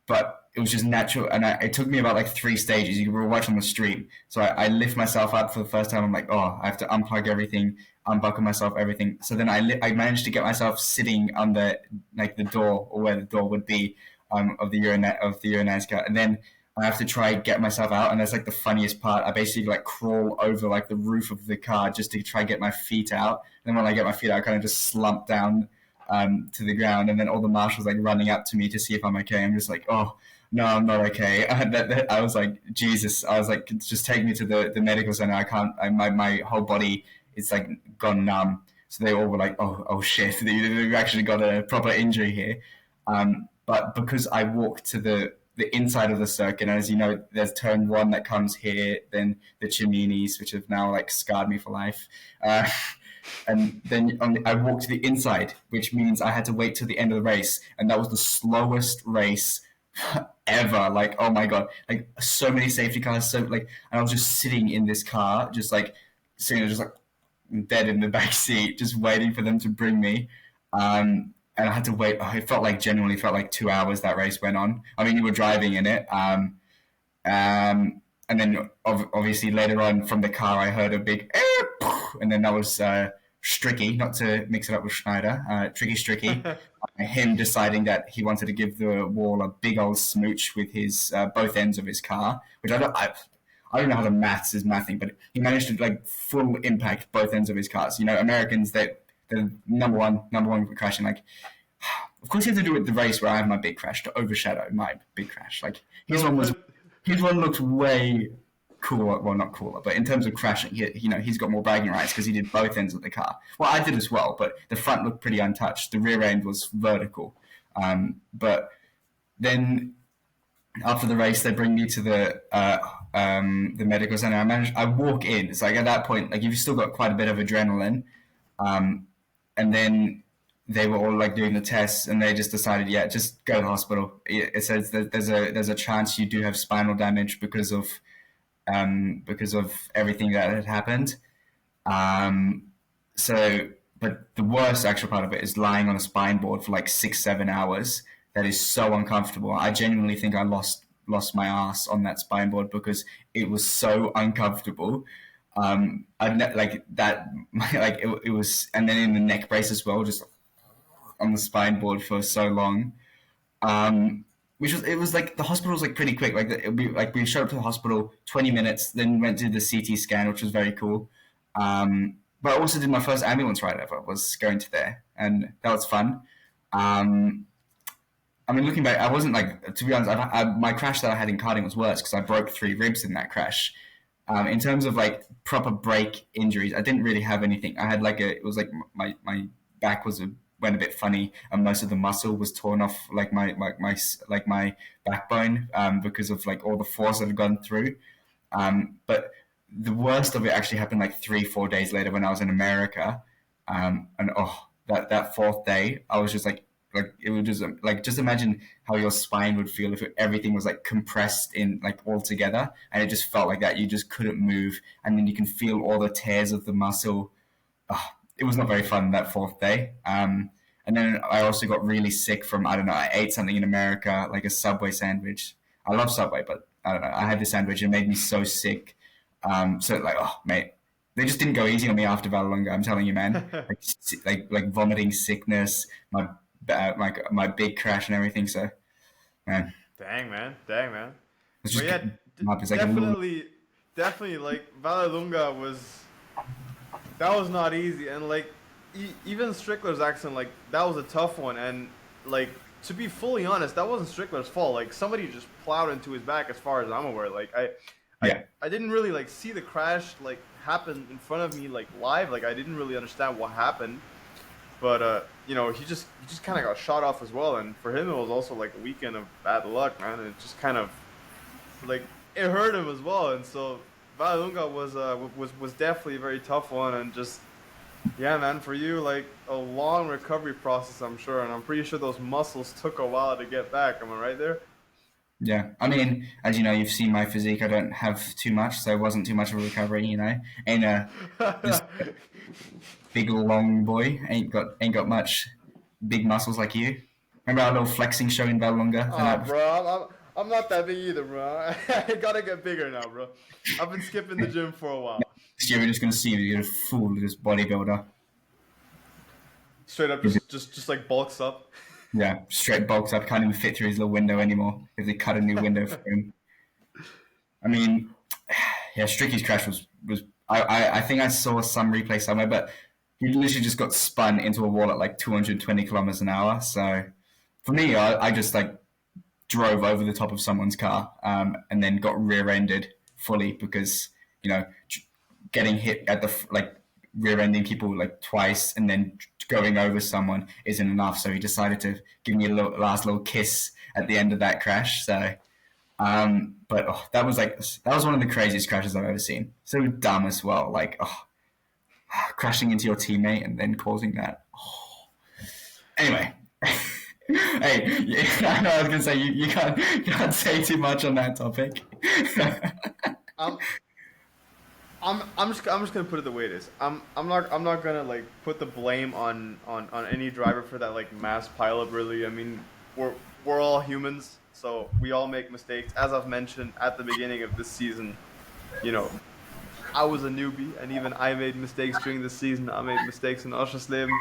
But it was just natural, and it took me about like three stages. You were watching the stream, so I lift myself up for the first time. I'm like, oh, I have to unplug everything, unbuckle myself, everything. So then I managed to get myself sitting under like the door or where the door would be of the Euro NASCAR, and then I have to try get myself out, and that's like the funniest part. I basically like crawl over like the roof of the car just to try get my feet out. And then when I get my feet out, I kind of just slump down to the ground, and then all the marshals like running up to me to see if I'm okay. I'm just like, oh no, I'm not okay. I was like, Jesus. I was like, just take me to the medical center. I can't. My whole body is like gone numb. So they all were like, oh shit, you've actually got a proper injury here. But because I walked to the inside of the circuit, and as you know, there's turn one that comes here, then the Chiminis, which have now like scarred me for life. And then I walked to the inside, which means I had to wait till the end of the race, and that was the slowest race ever. Like, oh my god, like so many safety cars, so like, and I was just sitting in this car, just like sitting there, just like dead in the back seat, just waiting for them to bring me. And I had to wait. Oh, it felt like genuinely felt like 2 hours that race went on. I mean, you were driving in it. And then obviously later on from the car, I heard a big, and then that was Stricky, not to mix it up with Schneider, Tricky Stricky, him deciding that he wanted to give the wall a big old smooch with his both ends of his car, which I don't know how the maths is mathing, but he managed to like full impact both ends of his cars. You know, Americans, they're number one for crashing. Like, of course, you have to do it the race where I have my big crash to overshadow my big crash. Like No, his one looks way cooler. Well, not cooler, but in terms of crashing, he's got more bragging rights because he did both ends of the car. Well, I did as well, but the front looked pretty untouched. The rear end was vertical. But then after the race, they bring me to the medical center. I walk in. It's like at that point, like you've still got quite a bit of adrenaline, and then they were all like doing the tests, and they just decided, yeah, just go to the hospital. It says that there's a chance you do have spinal damage because of everything that had happened. Um, so, but the worst actual part of it is lying on a spine board for like 6-7 hours. That is so uncomfortable. I genuinely think I lost my ass on that spine board because it was so uncomfortable. Like that, like it was, and then in the neck brace as well, just on the spine board for so long. It was like the hospital was like pretty quick. We showed up to the hospital 20 minutes, then went to the CT scan, which was very cool. But I also did my first ambulance ride ever. Was going to there, and that was fun. I mean, looking back, I wasn't like, to be honest, my crash that I had in karting was worse because I broke 3 ribs in that crash. In terms of like proper break injuries, I didn't really have anything. I had like it was like my back went a bit funny, and most of the muscle was torn off, like my backbone, because of like all the force that had gone through. But the worst of it actually happened like 3-4 days later when I was in America, and that fourth day, I was just like it would just imagine how your spine would feel if everything was like compressed in like all together, and it just felt like that. You just couldn't move, and then you can feel all the tears of the muscle. It was not very fun that fourth day. And then I also got really sick from, I don't know, I ate something in America, like a Subway sandwich. I love Subway, but I don't know. I had this sandwich and it made me so sick. So like, oh mate, they just didn't go easy on me after Vallelunga. I'm telling you, man. Like vomiting sickness, my big crash and everything. So, man, dang man. it's But just yeah, it's like a little. definitely like Vallelunga was that was not easy, and like even Strickler's accident, like that was a tough one, and like to be fully honest, that wasn't Strickler's fault. Like somebody just plowed into his back, as far as I'm aware. Like Yeah. I didn't really like see the crash like happen in front of me like live. Like I didn't really understand what happened, but he just kind of got shot off as well, and for him it was also like a weekend of bad luck, man. And it just kind of like it hurt him as well, and so Vallelunga was definitely a very tough one, and just yeah, man, for you like a long recovery process, I'm sure, and I'm pretty sure those muscles took a while to get back. Am I right there? Yeah, I mean, as you know, you've seen my physique. I don't have too much, so it wasn't too much of a recovery. Ain't just big long boy. Ain't got much big muscles like you. Remember our little flexing show in Valonga the Ah, night before? bro, I'm not that big either, bro. I gotta get bigger now, bro. I've been skipping the gym for a while. This year we're just gonna see you. You're a fool, this bodybuilder. Straight up, You're just like bulks up. yeah, straight bulked up. Can't even fit through his little window anymore because they cut a new window for him. I mean, yeah, Stricky's crash was I think I saw some replay somewhere, but he literally just got spun into a wall at like 220 kilometers an hour. So for me, I just like drove over the top of someone's car and then got rear-ended fully because you know getting hit at the like rear-ending people like twice and then going over someone isn't enough. So he decided to give me a last little kiss at the end of that crash. So but that was one of the craziest crashes I've ever seen. So dumb as well, like crashing into your teammate and then causing that. Anyway, hey, yeah, I know I was gonna say you can't say too much on that topic. I'm I'm just gonna put it the way it is. I'm not gonna like put the blame on any driver for that like mass pileup. Really, I mean we're all humans, so we all make mistakes. As I've mentioned at the beginning of this season, you know, I was a newbie, and even I made mistakes during the season. I made mistakes in Oschersleben,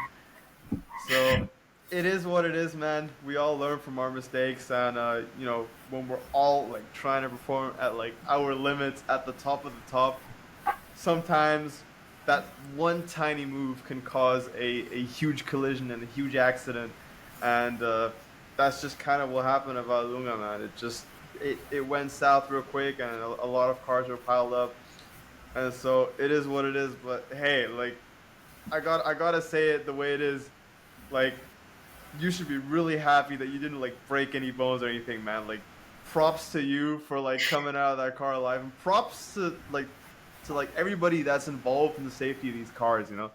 so it is what it is, man. We all learn from our mistakes, and you know, when we're all like trying to perform at like our limits at the top of the top, sometimes that one tiny move can cause a huge collision and a huge accident, and that's just kind of what happened at Valunga, man. It went south real quick, and a lot of cars were piled up, and so it is what it is. But hey, like I gotta say it the way it is, like you should be really happy that you didn't like break any bones or anything, man. Like props to you for like coming out of that car alive, and props to like everybody that's involved in the safety of these cars, you know,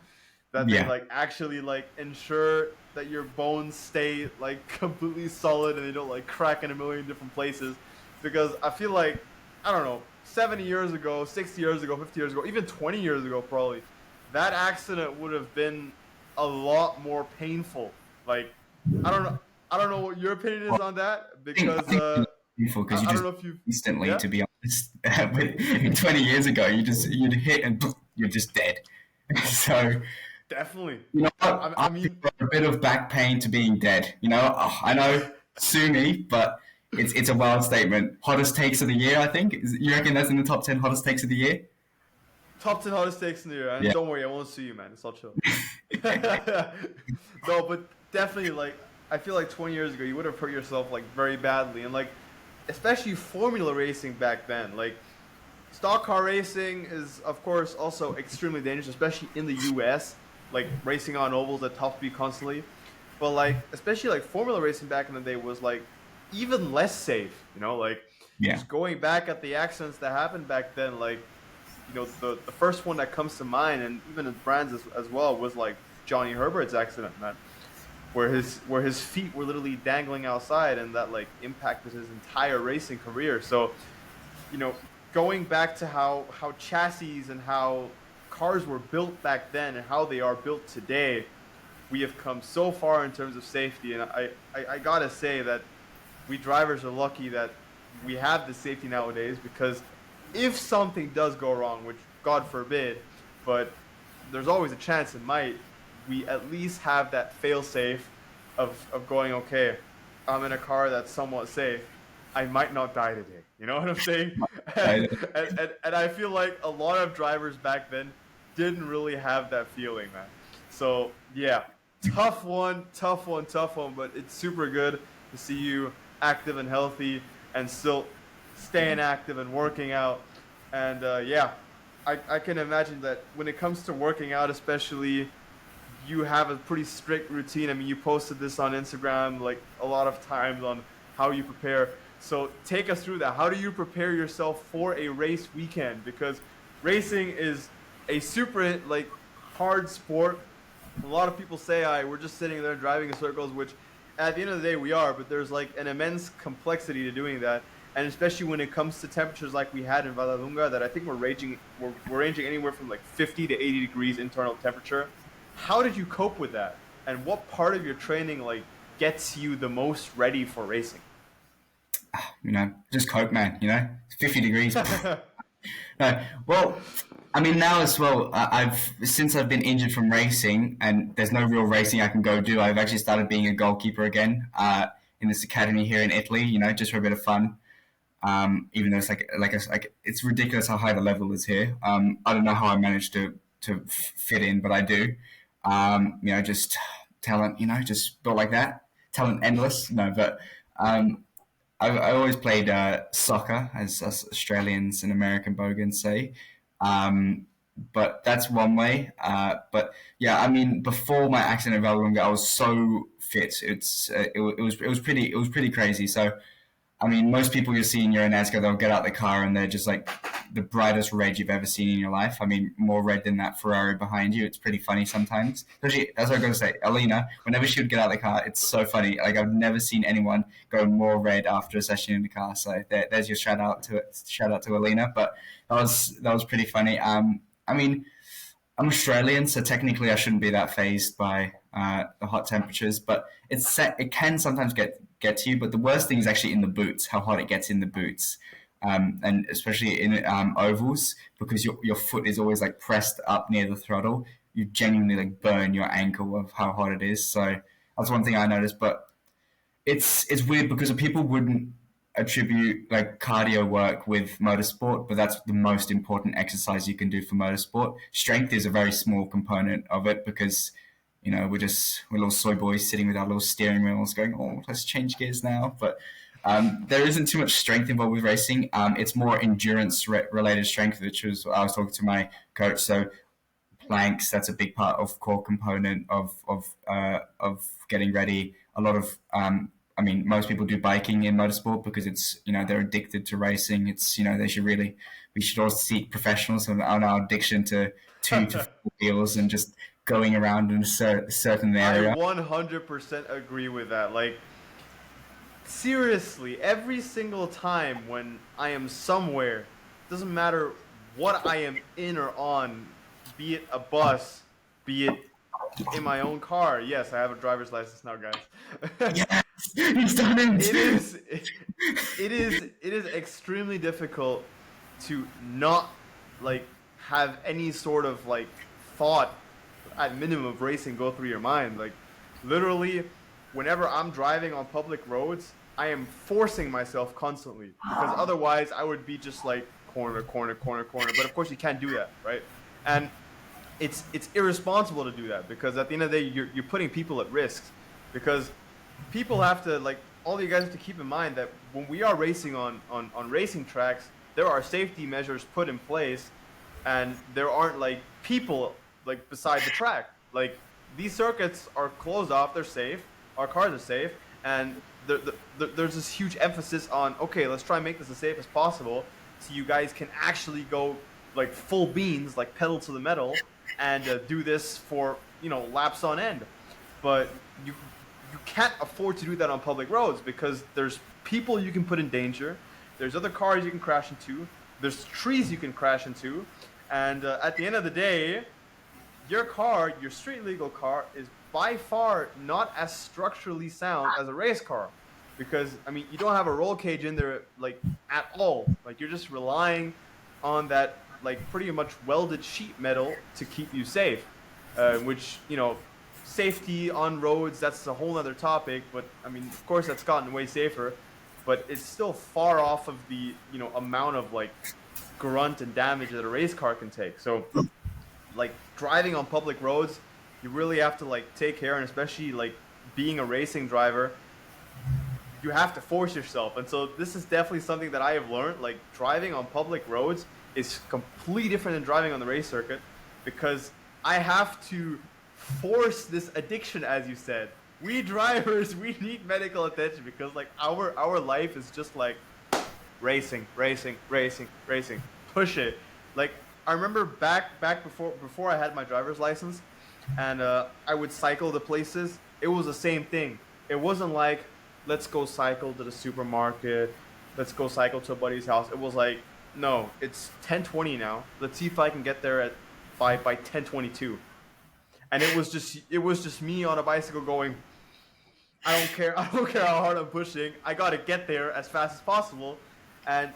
that they Yeah, like actually like ensure that your bones stay like completely solid and they don't like crack in a million different places. Because I feel like, I don't know, 70 years ago, 60 years ago, 50 years ago, even 20 years ago probably, that accident would have been a lot more painful. Like I don't know what your opinion is well, on that, I because think it's beautiful because you I don't just know if you, instantly, yeah, to be honest, 20 years ago, you'd hit and you're just dead. So definitely. you know what? I I mean, prefer a bit of back pain to being dead. I know, sue me, but it's a wild statement. Hottest takes of the year, I think. You reckon that's in the top 10 hottest takes of the year? top 10 hottest takes in the year, and Yeah. don't worry, I won't sue you, man. It's all chill. No, but definitely, like, I feel like 20 years ago, you would have hurt yourself, like, very badly. And, like, especially formula racing back then. Like, stock car racing is, of course, also extremely dangerous, especially in the US. Like, racing on ovals at top speed constantly. But, like, especially, like, formula racing back in the day was, like, even less safe, you know? Like, Yeah. just going back at the accidents that happened back then, like, you know, the first one that comes to mind, and even in brands as well, was like Johnny Herbert's accident, man, where his feet were literally dangling outside, and that like impacted his entire racing career. So, you know, going back to how chassis and how cars were built back then and how they are built today, we have come so far in terms of safety, and I gotta say that we drivers are lucky that we have the safety nowadays, because if something does go wrong, which God forbid, but there's always a chance it might, we at least have that fail safe of going, okay, I'm in a car that's somewhat safe. I might not die today. You know what I'm saying? I, And I feel like a lot of drivers back then didn't really have that feeling, man. So, yeah, tough one, tough one, tough one, but it's super good to see you active and healthy and still staying active and working out. And yeah, I can imagine that when it comes to working out, especially, you have a pretty strict routine. I mean, you posted this on Instagram like a lot of times on how you prepare. So take us through that. How do you prepare yourself for a race weekend? Because racing is a super like hard sport. A lot of people say, we're just sitting there driving in circles," which at the end of the day we are, but there's like an immense complexity to doing that. and especially when it comes to temperatures like we had in Valladolid, that I think we're ranging anywhere from like 50 to 80 degrees internal temperature. How did you cope with that? And what part of your training like gets you the most ready for racing? Just cope, man. 50 degrees. No, well, I mean now as well. Since I've been injured from racing, and there's no real racing I can go do. I've actually started being a goalkeeper again in this academy here in Italy. Just for a bit of fun. Even though it's like it's ridiculous how high the level is here. I don't know how I managed to fit in, but I do. Just talent. Just built like that. Talent endless. No, but I always played soccer, as us Australians and American bogans say. Um, but that's one way. But yeah, I mean, before my accident in Valorunga, I was so fit. It was pretty crazy. So I mean, most people you see in your NASCAR, they'll get out the car and they're just like the brightest red you've ever seen in your life. I mean, more red than that Ferrari behind you. It's pretty funny sometimes. Especially, that's what I got to say. Alina, whenever she would get out of the car, it's so funny. Like, I've never seen anyone go more red after a session in the car. So there's your shout out to it. Shout out to Alina. But that was pretty funny. I mean, I'm Australian, so technically I shouldn't be that phased by the hot temperatures. But it can sometimes get to you. But the worst thing is actually in the boots, how hot it gets in the boots, and especially in ovals, because your foot is always like pressed up near the throttle. You genuinely like burn your ankle of how hot it is. So that's one thing I noticed. But it's weird because people wouldn't attribute like cardio work with motorsport, but that's the most important exercise you can do for motorsport. Strength is a very small component of it because we're little soy boys sitting with our little steering wheels going, oh, let's change gears now. But there isn't too much strength involved with racing. It's more endurance related strength, which was I was talking to my coach. So planks, that's a big part of core component of getting ready. A lot of I mean, most people do biking in motorsport because it's they're addicted to racing. It's we should all seek professionals on our addiction to 2 to 4 wheels and just going around in a certain I area. 100% agree with that. Like, seriously, every single time when I am somewhere, doesn't matter what I am in or on, be it a bus, be it in my own car. Yes, I have a driver's license now, guys. Yes, he's done it. It is extremely difficult to not like have any sort of like thought at minimum of racing go through your mind. Like, literally, whenever I'm driving on public roads, I am forcing myself constantly because otherwise I would be just like corner, corner, corner, corner. But of course you can't do that, right? And it's irresponsible to do that because at the end of the day you're putting people at risk because people have to like all you guys have to keep in mind that when we are racing on racing tracks, there are safety measures put in place and there aren't like people like beside the track. Like, these circuits are closed off, they're safe, our cars are safe, and there's this huge emphasis on, okay, let's try and make this as safe as possible so you guys can actually go like full beans, like pedal to the metal, and do this for laps on end. But you can't afford to do that on public roads because there's people you can put in danger, there's other cars you can crash into, there's trees you can crash into, and at the end of the day, your street legal car, is by far not as structurally sound as a race car, because I mean you don't have a roll cage in there like at all. Like, you're just relying on that like pretty much welded sheet metal to keep you safe, which safety on roads, that's a whole other topic. But I mean, of course, that's gotten way safer, but it's still far off of the amount of like grunt and damage that a race car can take. So like driving on public roads, you really have to like take care, and especially like being a racing driver, you have to force yourself. And so this is definitely something that I have learned. Like, driving on public roads is completely different than driving on the race circuit because I have to force this addiction, as you said. We drivers, we need medical attention because like our life is just like racing, racing, racing, racing. Push it. Like, I remember back before I had my driver's license, and I would cycle to places. It was the same thing. It wasn't like, let's go cycle to the supermarket, let's go cycle to a buddy's house. It was like, no, it's 10:20 now. Let's see if I can get there at by 10:22. And it was just me on a bicycle going, I don't care. I don't care how hard I'm pushing. I got to get there as fast as possible. And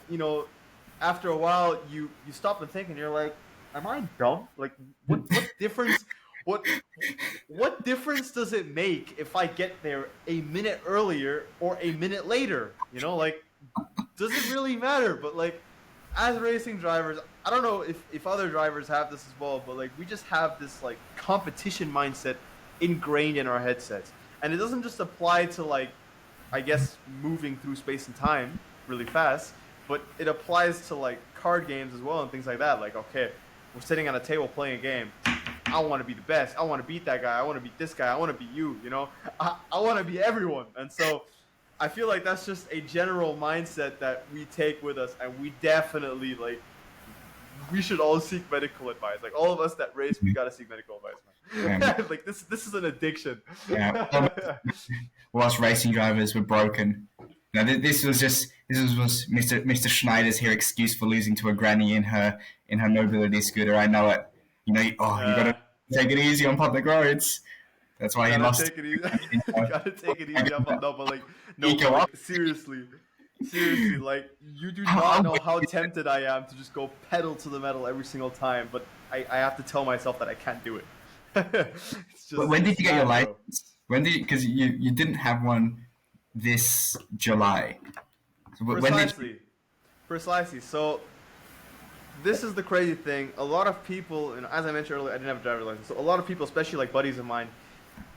after a while, you stop and think, and you're like, am I dumb? Like, what difference? What what difference does it make if I get there a minute earlier or a minute later? Like, does it really matter? But like, as racing drivers, I don't know if other drivers have this as well, but like, we just have this like competition mindset ingrained in our headsets. And it doesn't just apply to like, I guess, moving through space and time really fast, but it applies to like card games as well and things like that. Like, okay, we're sitting at a table playing a game. I want to be the best. I want to beat that guy. I want to beat this guy. I want to beat you. I want to be everyone. And so I feel like that's just a general mindset that we take with us, and we definitely like. We should all seek medical advice. Like, all of us that race, we gotta seek medical advice, man. Yeah. Like, this is an addiction. Yeah. Whilst racing drivers were broken. This was Mr. Schneider's here excuse for losing to a granny in her mobility scooter. I know it. You gotta take it easy on public roads. That's why he lost. Take it easy. Gotta take it easy. But seriously, like, you do not know how tempted I am to just go pedal to the metal every single time, but I have to tell myself that I can't do it. When did you get your license? Because you didn't have one this July. So Precisely. So this is the crazy thing. A lot of people, and as I mentioned earlier, I didn't have a driver's license. So a lot of people, especially like buddies of mine,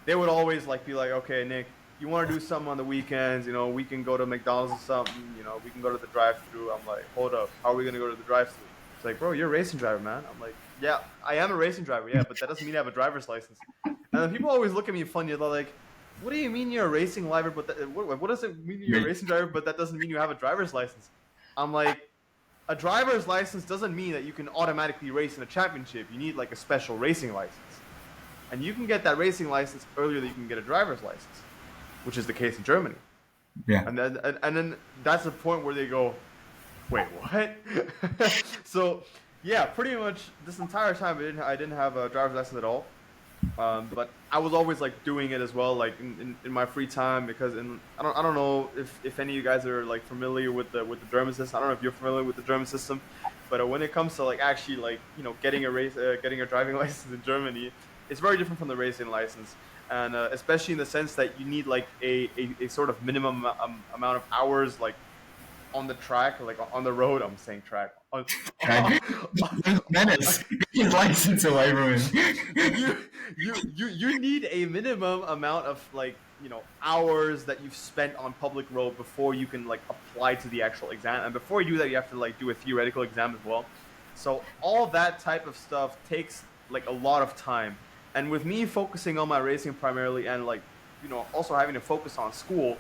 they would always like be like, okay, Nick, you want to do something on the weekends? We can go to McDonald's or something. We can go to the drive-thru. I'm like, hold up, how are we gonna go to the drive-thru? It's like, bro, you're a racing driver, man. I'm like, yeah, I am a racing driver, yeah, but that doesn't mean I have a driver's license. And then people always look at me funny. They're like, what do you mean you're a racing driver? But what does it mean you're a racing driver, but that doesn't mean you have a driver's license? I'm like, a driver's license doesn't mean that you can automatically race in a championship. You need like a special racing license, and you can get that racing license earlier than you can get a driver's license, which is the case in Germany. Yeah. And then that's the point where they go, wait, what? So yeah, pretty much this entire time I didn't have a driver's license at all. But I was always like doing it as well, like in my free time, because I don't know if any of you guys are like familiar with the German system. I don't know if you're familiar with the German system, but when it comes to like actually like getting a driving license in Germany, it's very different from the racing license, and especially in the sense that you need like a sort of minimum amount of hours like on the track, like on the road. I'm saying track. Menace, get his license away from him. You need a minimum amount of like hours that you've spent on public road before you can like apply to the actual exam, and before you do that, you have to like do a theoretical exam as well. So all that type of stuff takes like a lot of time, and with me focusing on my racing primarily, and like also having to focus on school,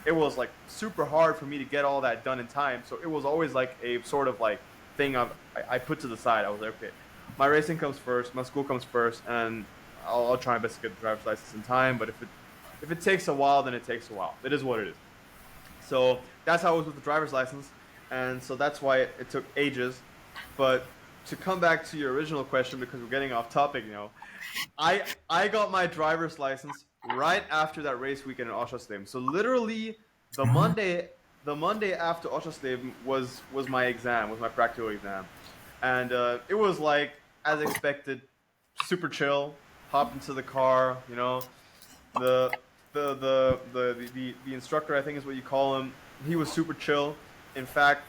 it was like super hard for me to get all that done in time. So it was always like a sort of like thing I put to the side. I was like, okay, my racing comes first, my school comes first, and I'll try my best to get the driver's license in time. But if it takes a while, then it takes a while. It is what it is. So that's how it was with the driver's license, and so that's why it took ages. But to come back to your original question, because we're getting off topic, I got my driver's license right after that race weekend in Oschersleben. So literally the Monday after Oschersleben was my exam, was my practical exam, and it was like as expected, super chill. Hop into the car, the instructor, I think is what you call him. He was super chill. In fact,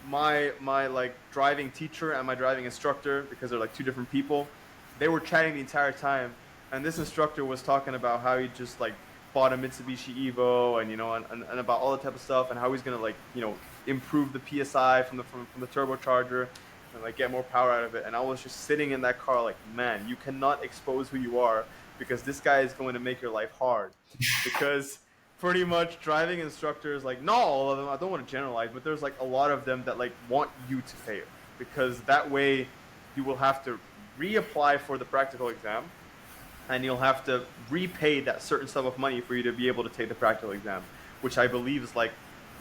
my like driving teacher and my driving instructor, because they're like two different people, they were chatting the entire time. And this instructor was talking about how he just like bought a Mitsubishi Evo and about all the type of stuff, and how he's gonna like improve the PSI from the turbocharger and like get more power out of it. And I was just sitting in that car like, man, you cannot expose who you are, because this guy is going to make your life hard. Because pretty much driving instructors, like not all of them, I don't want to generalize, but there's like a lot of them that like want you to fail, because that way you will have to reapply for the practical exam, and you'll have to repay that certain sum of money for you to be able to take the practical exam, which I believe is like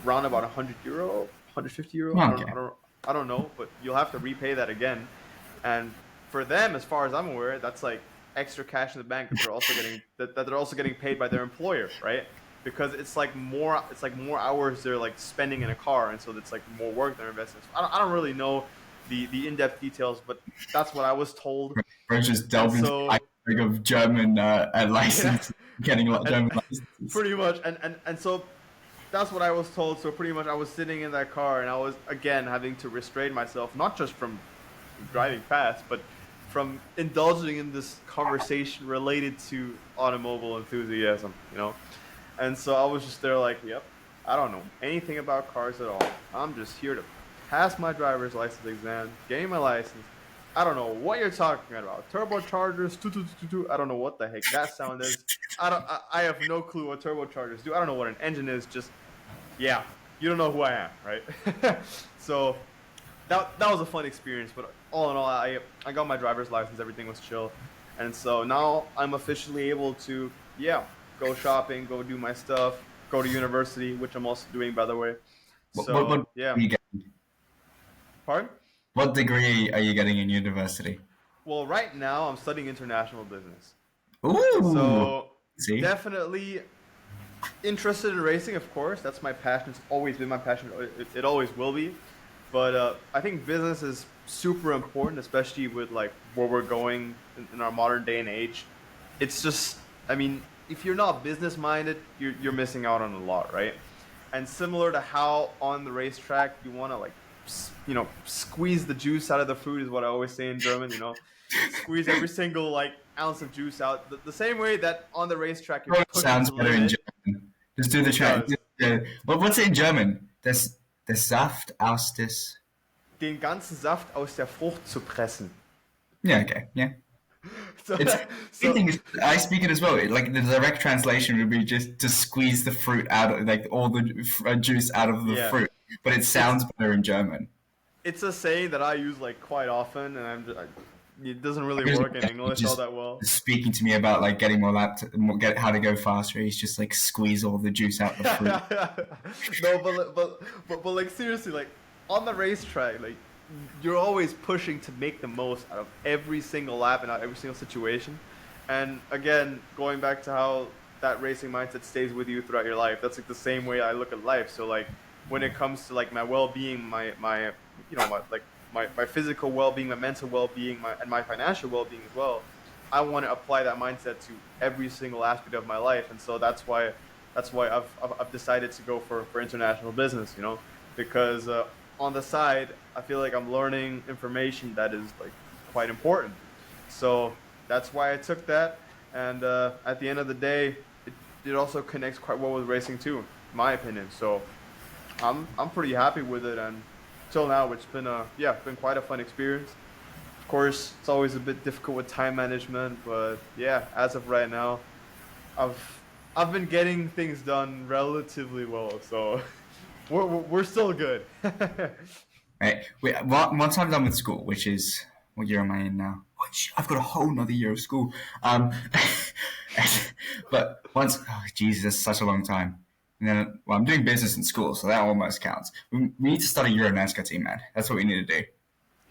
around about 100 euro, 150 euro. Okay. I don't know, but you'll have to repay that again. And for them, as far as I'm aware, that's like extra cash in the bank that they're also getting paid by their employer, right? Because it's like more hours they're like spending in a car, and so it's like more work they're investing. So I don't really know the in-depth details, but that's what I was told. Bro just And delved into the so iceberg of German yeah, license, getting a lot of and German licenses. pretty much, and so that's what I was told. So pretty much, I was sitting in that car, and I was again having to restrain myself, not just from driving fast, but from indulging in this conversation related to automobile enthusiasm, you know. And so I was just there, like, yep, I don't know anything about cars at all. I'm just here to pass my driver's license exam, gain my license. I don't know what you're talking about. Turbochargers, I don't know what the heck that sound is. I have no clue what turbochargers do. I don't know what an engine is. Just yeah, you don't know who I am, right? So that was a fun experience. But all in all, I got my driver's license. Everything was chill, and so now I'm officially able to go shopping, go do my stuff, go to university, which I'm also doing, by the way. What So yeah, are you getting? pardon? What degree are you getting in university? Well, right now I'm studying international business. Ooh, So see, definitely interested in racing, of course. That's my passion. It's always been my passion. It always will be. But I think business is super important, especially with like where we're going in our modern day and age. It's just, I mean, if you're not business minded, you're missing out on a lot, right? And similar to how on the racetrack you want to like, squeeze the juice out of the fruit is what I always say in German. Squeeze every single like ounce of juice out. The same way that on the racetrack you're oh, it pushing sounds to the better in limit. German. Just do the It chat. does. What's it in German? Der Saft aus des. Den ganzen Saft aus der Frucht zu pressen. Yeah, okay, yeah. So, It's the so thing is, I speak it as well. Like the direct translation would be just to squeeze the fruit out, of, like all the juice out of the yeah, fruit. But it it's sounds better in German. it's a saying that I use like quite often, and it doesn't really Because work in English all just that well. speaking to me about like getting more get how to go faster. He's just like squeeze all the juice out the fruit. No, but like seriously, like on the racetrack, like you're always pushing to make the most out of every single lap and out of every single situation. And again, going back to how that racing mindset stays with you throughout your life, that's like the same way I look at life. So like when it comes to like my well-being, my physical well-being, my mental well-being, and my financial well-being as well, I want to apply that mindset to every single aspect of my life. And so that's why I've decided to go for international business, because on the side I feel like I'm learning information that is like quite important. So that's why I took that. And at the end of the day, it also connects quite well with racing too, in my opinion. So I'm pretty happy with it, and till now it's been quite a fun experience. Of course, it's always a bit difficult with time management, but yeah, as of right now, I've I've been getting things done relatively well, so we're still good. Right. Once I'm done with school, which is what year am I in now? Which I've got a whole another year of school. But once, oh, Jesus, that's such a long time. And then, well, I'm doing business in school, so that almost counts. We need to start a Euro NASCAR team, man. That's what we need to do.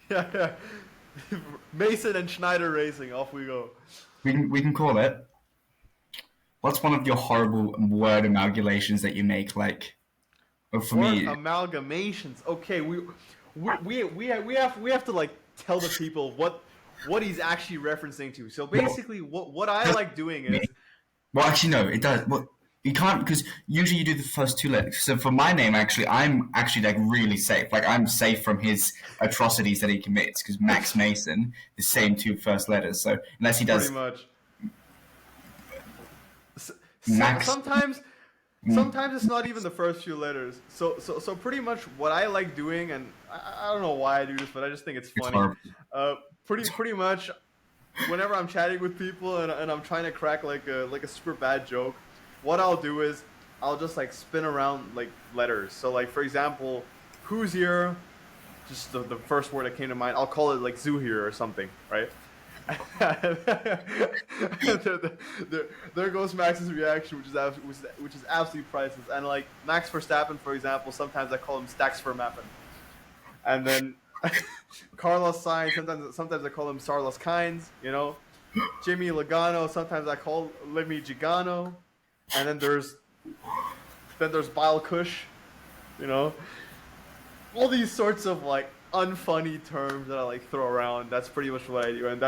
Yeah, Mason and Schneider Racing, off we go. We can call it. What's one of your horrible word amalgamations that you make? Like, oh, for Word me, amalgamations. Okay, we have to like tell the people what he's actually referencing to. So well, basically, what I like doing me. is Well, actually, no, it does. Well, you can't because usually you do the first two letters. So for my name, actually, I'm actually like really safe. Like I'm safe from his atrocities that he commits because Max Mason, the same two first letters. So unless he pretty does much. Max, Sometimes mm, sometimes it's not even the first few letters. So pretty much what I like doing, and I don't know why I do this, but I just think it's it's funny. horrible. Pretty much whenever I'm chatting with people and I'm trying to crack like a super bad joke, what I'll do is I'll just like spin around like letters. So like for example, who's here? Just the first word that came to mind. I'll call it like Zuhir or something, right? there goes Max's reaction, which is absolutely priceless. And like Max Verstappen, for example, sometimes I call him Stacks for Mappin. And then Carlos Sainz, sometimes I call him Sarlos Kynes. You know, Jimmy Logano, sometimes I call Lemmy Gigano. And then there's Bile Kush. You know, all these sorts of like unfunny terms that I like throw around. That's pretty much what I do, and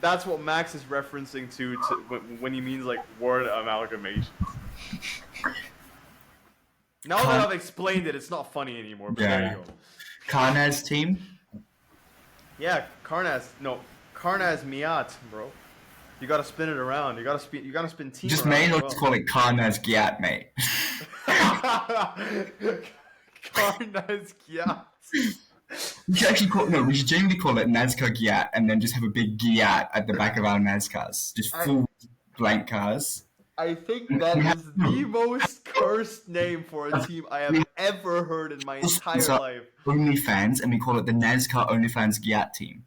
that's what Max is referencing to when he means like word amalgamations. Now that I've explained it, it's not funny anymore. But there you go. Karnaz team. Yeah, Karnaz. No, Karnaz Miat, bro. You gotta spin it around. You gotta spin team. Just around made or as just call it Karnaz Giat, mate. Karnaz Giat. We should actually we should genuinely call it NASCAR Giat and then just have a big Giat at the back of our NASCARs. Just full blank cars. I think that is the most cursed name for a team I have ever heard in my entire life. OnlyFans, and we call it the NASCAR OnlyFans Giat team.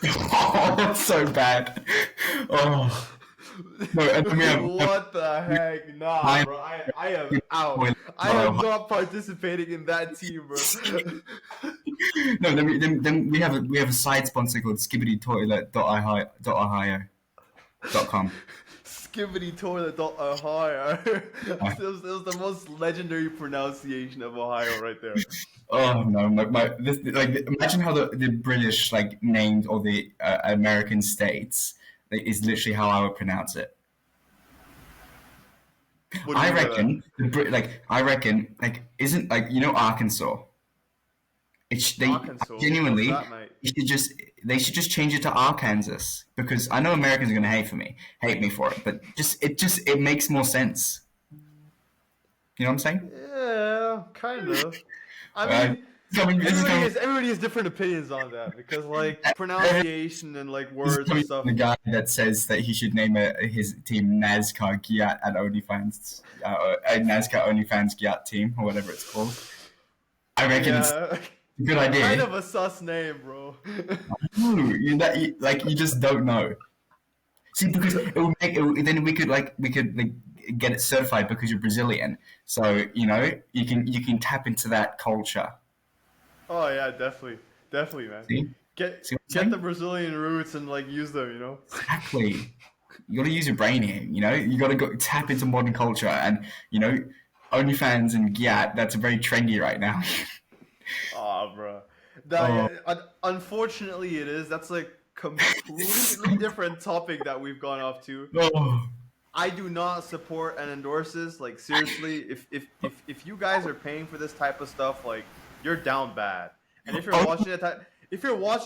Oh, that's so bad. Oh. No, and then we have, what the heck? Nah, bro. I am out. I am not participating in that team, bro. No, then we have a side sponsor called skibbitytoilet.ohio.com. Skibbitytoilet.ohio. It was the most legendary pronunciation of Ohio right there. Oh no, imagine how the British like named or the American states is literally how I would pronounce it. I reckon isn't like Arkansas. Arkansas. Genuinely That, they should just change it to Arkansas, because I know Americans are gonna hate me for it, but it makes more sense. You know what I'm saying? Yeah, kind of. I mean, everybody has different opinions on that, because like pronunciation and like words and stuff. The guy that says that he should name his team NASCAR Giat at OnlyFans, a NASCAR OnlyFans Giat team or whatever it's called. I reckon it's a good idea. Kind of a sus name, bro. You just don't know. See, because then we could get it certified because you're Brazilian. So you can tap into that culture. Oh yeah, definitely, man. See? Get the Brazilian roots and like use them, Exactly. You got to use your brain here. You got to go tap into modern culture, and OnlyFans and Giat. That's very trendy right now. Oh, bro. Unfortunately, it is. That's like completely different topic that we've gone off to. Oh. I do not support and endorse this. Like seriously, if you guys are paying for this type of stuff, like you're down bad. And if you're watching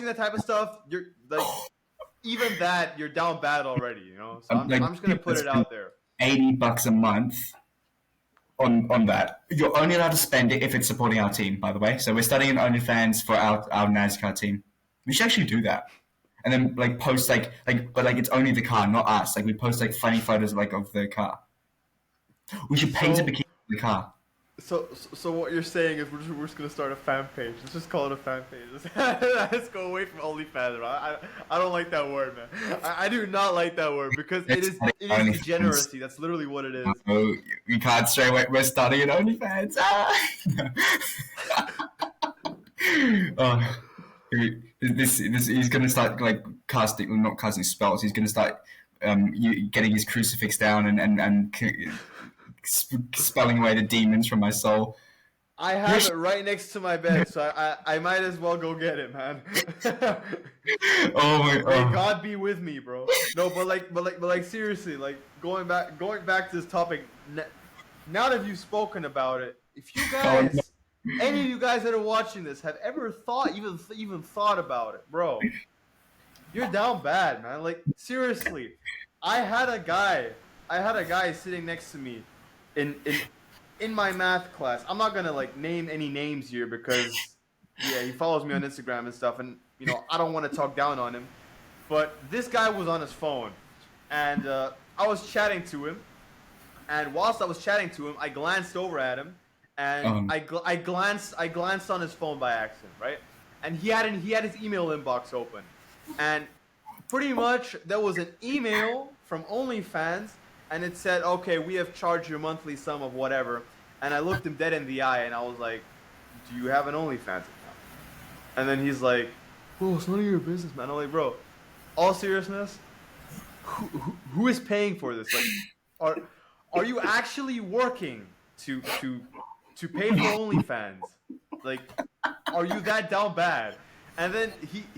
that type of stuff, you're like even that you're down bad already. So I'm just gonna put it out there. $80 a month on that. You're only allowed to spend it if it's supporting our team, by the way. So we're starting an OnlyFans for our NASCAR team. We should actually do that. And then post but it's only the car, not us. Like we post funny photos of the car. We should paint a bikini of the car. So what you're saying is we're just gonna start a fan page. Let's just call it a fan page. Let's go away from OnlyFans. I don't like that word, man. I do not like that word because it is degeneracy. That's literally what it is. Oh, we can't straight away. We're starting an OnlyFans. He's gonna start not casting spells. He's gonna start getting his crucifix down and spelling away the demons from my soul. I have it right next to my bed, so I might as well go get it, man. Oh my! May God be with me, bro. No, but seriously, going back to this topic. Now that you've spoken about it, if you guys, any of you guys that are watching this, have ever even thought about it, bro, you're down bad, man. Like seriously, I had a guy sitting next to me in my math class. I'm not gonna name any names here because he follows me on Instagram and stuff, and I don't want to talk down on him. But this guy was on his phone, and I was chatting to him. And whilst I was chatting to him, I glanced over at him, and I glanced on his phone by accident, right? And he had his email inbox open, and pretty much there was an email from OnlyFans, and it said, "Okay, we have charged your monthly sum of whatever." And I looked him dead in the eye, and I was like, "Do you have an OnlyFans account?" And then he's like, "Bro, it's none of your business, man." I'm like, "Bro, all seriousness, who is paying for this? Like, are you actually working to pay for OnlyFans? Like, are you that down bad?" And then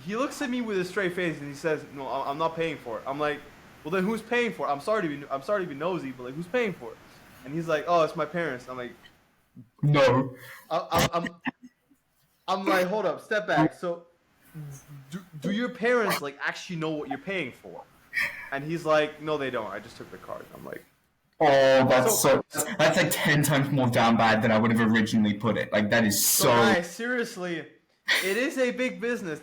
he looks at me with a straight face and he says, "No, I'm not paying for it." I'm like, "Well, then who's paying for it? I'm sorry to be nosy, but like, who's paying for it?" And he's like, "Oh, it's my parents." I'm like, No. I, I'm I'm like, "Hold up, step back. So, do your parents like actually know what you're paying for?" And he's like, "No, they don't. I just took the card." I'm like, Oh, so that's like 10 times more down bad than I would have originally put it. Like that is so so. guys, seriously, it is a big business.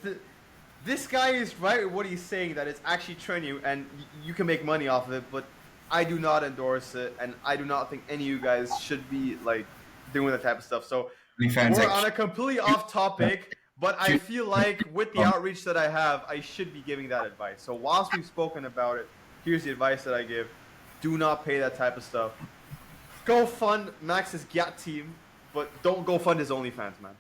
This guy is right with what he's saying, that it's actually training and you can make money off of it, but I do not endorse it, and I do not think any of you guys should be like doing that type of stuff. So OnlyFans we're like on a completely off topic, but I shoot, feel like with the outreach that I have, I should be giving that advice. So whilst we've spoken about it, here's the advice that I give: do not pay that type of stuff. Go fund Max's Gyat team, but don't go fund his OnlyFans, man.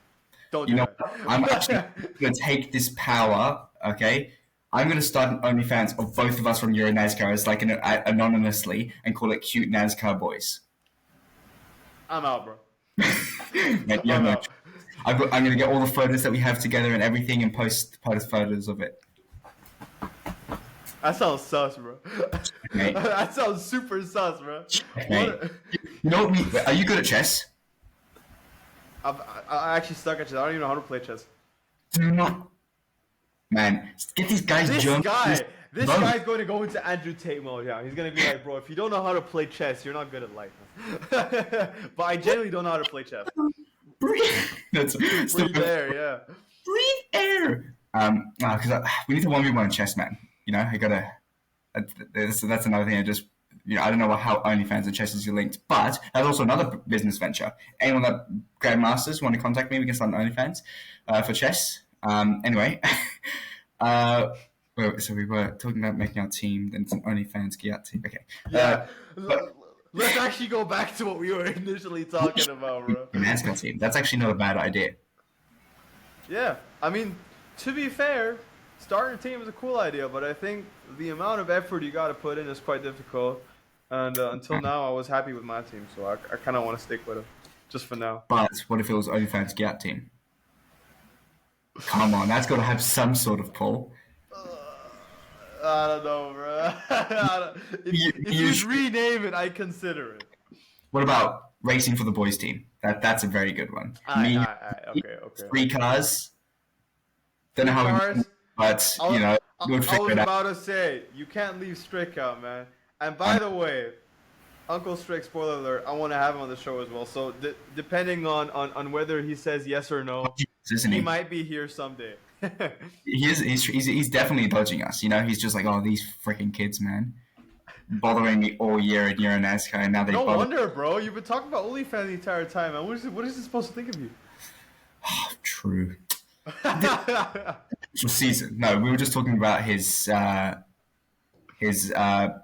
Don't you do know, I'm actually that. going to take this power. Okay, I'm going to start an OnlyFans of both of us from Euro NASCAR as like anonymously and call it "Cute NASCAR Boys." I'm out, bro. Mate, you have I'm no. out. I'm going to get all the photos that we have together and everything and post photos of it. That sounds sus, bro. Mate. That sounds super sus, bro. Mate. What? You know what? Are you good at chess? I actually suck at chess. I don't even know how to play chess. Do not, man. Get these guys. This Bro. guy's going to go into Andrew Tate mode. Yeah, he's going to be like, "Bro, if you don't know how to play chess, you're not good at life." But I genuinely don't know how to play chess. Breathe. That's Breathe air, yeah. breathe air. Because we need to 1v1 chess, man. You know, I gotta. That's another thing. I don't know how OnlyFans and chess is linked, but that's also another business venture. Anyone that grandmasters want to contact me, we can start an OnlyFans for chess. Anyway, so we were talking about making our team, then some OnlyFans Giat team. Okay. Yeah. But Let's actually go back to what we were initially talking about, bro. NASCAR team. That's actually not a bad idea. Yeah, I mean, to be fair, starting a team is a cool idea, but I think the amount of effort you got to put in is quite difficult. And until now, I was happy with my team, so I kind of want to stick with it, just for now. But what if it was OnlyFans Giat team? Come on, that's got to have some sort of pull. I don't know, bro. If you rename it, I consider it. What about racing for the boys team? That's a very good one. Okay. Three cars. Don't know how Cars? but I was, you know, I, we'll I figure was it out. about to say, you can't leave Strick out, man. And by the way, Uncle Strick, spoiler alert, I want to have him on the show as well. So depending on whether he says yes or no, Isn't he he? might be here someday. He's definitely dodging us. You know, he's just like, oh, these freaking kids, man, bothering me all year at Euro NASCAR, and now they No bother. wonder, bro. You've been talking about OnlyFans the entire time, man. What is he supposed to think of you? True. For season. No, we were just talking about his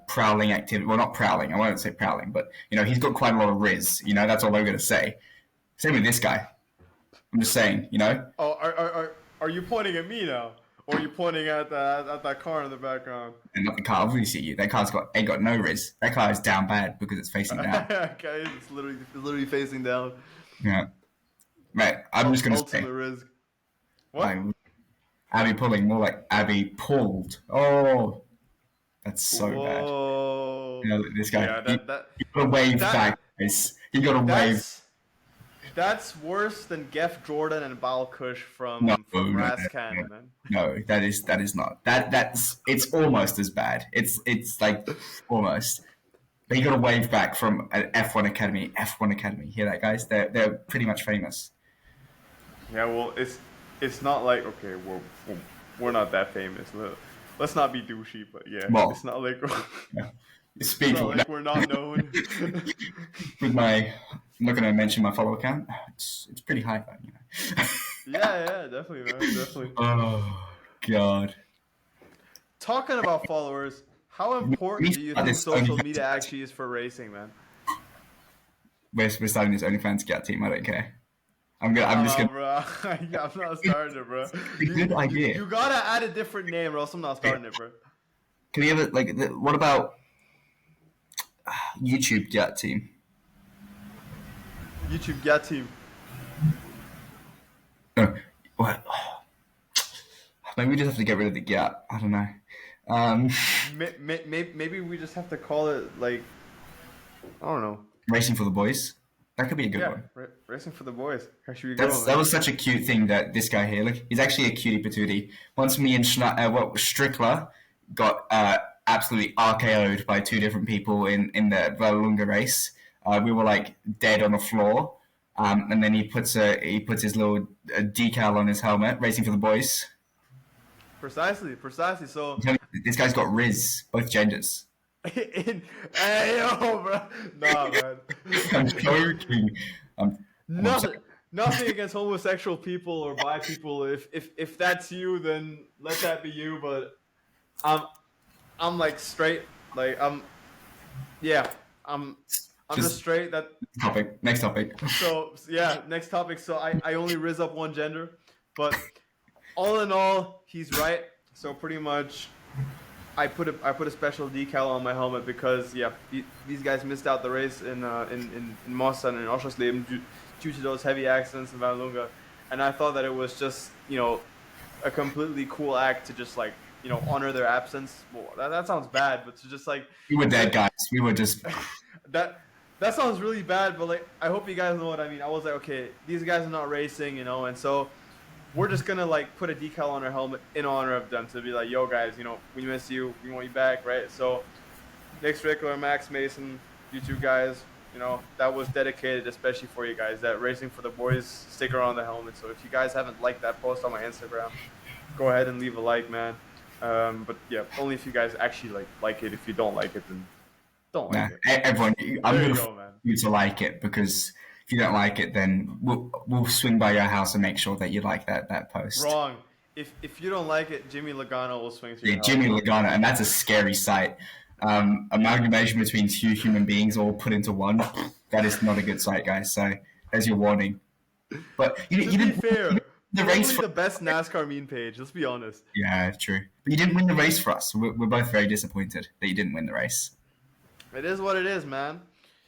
prowling activity. Well, not prowling. I won't say prowling, but you know, he's got quite a lot of riz. You know, that's all I'm gonna say. Same with this guy. I'm just saying. You know. Oh, are you pointing at me now, or are you pointing at that car in the background? And not the car. Obviously, you. That car's ain't got no riz. That car is down bad because it's facing down. Okay, it's literally facing down. Yeah. Right. I'm just gonna say. Ultimate risk. What? Like, Abby pulling, more like Abby pulled. Oh, that's so bad. Whoa. You know, this guy. Yeah, he got a wave back, guys. He got a wave. That's worse than Geoff Jordan and Bal Kush from No, Rascan, man. No, that is not. That's it's almost as bad. It's like almost. But he got a wave back from an F1 Academy. F1 Academy. Hear that, guys? They're pretty much famous. Yeah, well, it's not like, okay, we're not that famous. Let's not be douchey, but yeah, Well, it's not like yeah. it's not like we're not known. With I'm not going to mention my follow account. It's pretty high though, you know. Yeah, definitely, man, definitely. Oh God. talking about followers, how We important do you start think this social OnlyFans media account. actually is for racing, man? We're starting this OnlyFans scout team. I don't care. I'm just Nah, gonna. bro. I'm not starting it, bro. It's a good idea. You gotta add a different name, or else I'm not starting it, bro. Can we have it like? What about YouTube scout team? YouTube Get Team. No, what? Maybe we just have to get rid of the gap. I don't know. Um, Maybe we just have to call it like, I don't know. Racing for the boys. That could be a good Yeah, one. racing for the boys. How should we go, That man? was such a cute thing that this guy here, look, he's actually a cutie patootie. Once me and Strickler got absolutely RKO'd by two different people in the Vallelunga race. We were like dead on the floor, and then he puts his little decal on his helmet, racing for the boys. Precisely. So, This guy's got Riz, both genders. hey yo, bro. Nah, man. I'm joking. I'm Nothing, nothing against homosexual people or bi people. If that's you, then let that be you. But I'm I'm like straight. Like yeah. I'm I'm just just straight. That next topic. so yeah. Next topic. So I only riz up one gender, but all in all, he's right. So pretty much, I put a special decal on my helmet because yeah, these guys missed out the race in Mosta and in Oschersleben due to those heavy accidents in Vallelunga, and I thought that it was just a completely cool act to just like honor their absence. Well, that sounds bad, but to just like We were dead guys. We were just that that sounds really bad, but like I hope you guys know what I mean. I was like, okay, these guys are not racing, and so we're just gonna like put a decal on our helmet in honor of them to be like, yo guys, we miss you, we want you back, right? So Nick Strickler, Max Mason, you two guys, that was dedicated especially for you guys. That Racing for the Boys sticker on the helmet. So if you guys haven't liked that post on my Instagram, go ahead and leave a like, man. But yeah, only if you guys actually like it. If you don't like it, then don't like it. everyone. I'm There you gonna go, man. you to like it because if you don't like it, then we'll swing by your house and make sure that you like that post. Wrong. If you don't like it, Jimmy Logano will swing through Yeah, your Jimmy house. Logano, and that's a scary sight. Amalgamation between two human beings all put into one. That is not a good sight, guys. So there's your warning. But To be didn't fair, win the race probably for the best NASCAR meme page. Let's be honest. yeah, true. But you didn't win the race for us. We're both very disappointed that you didn't win the race. It is what it is, man.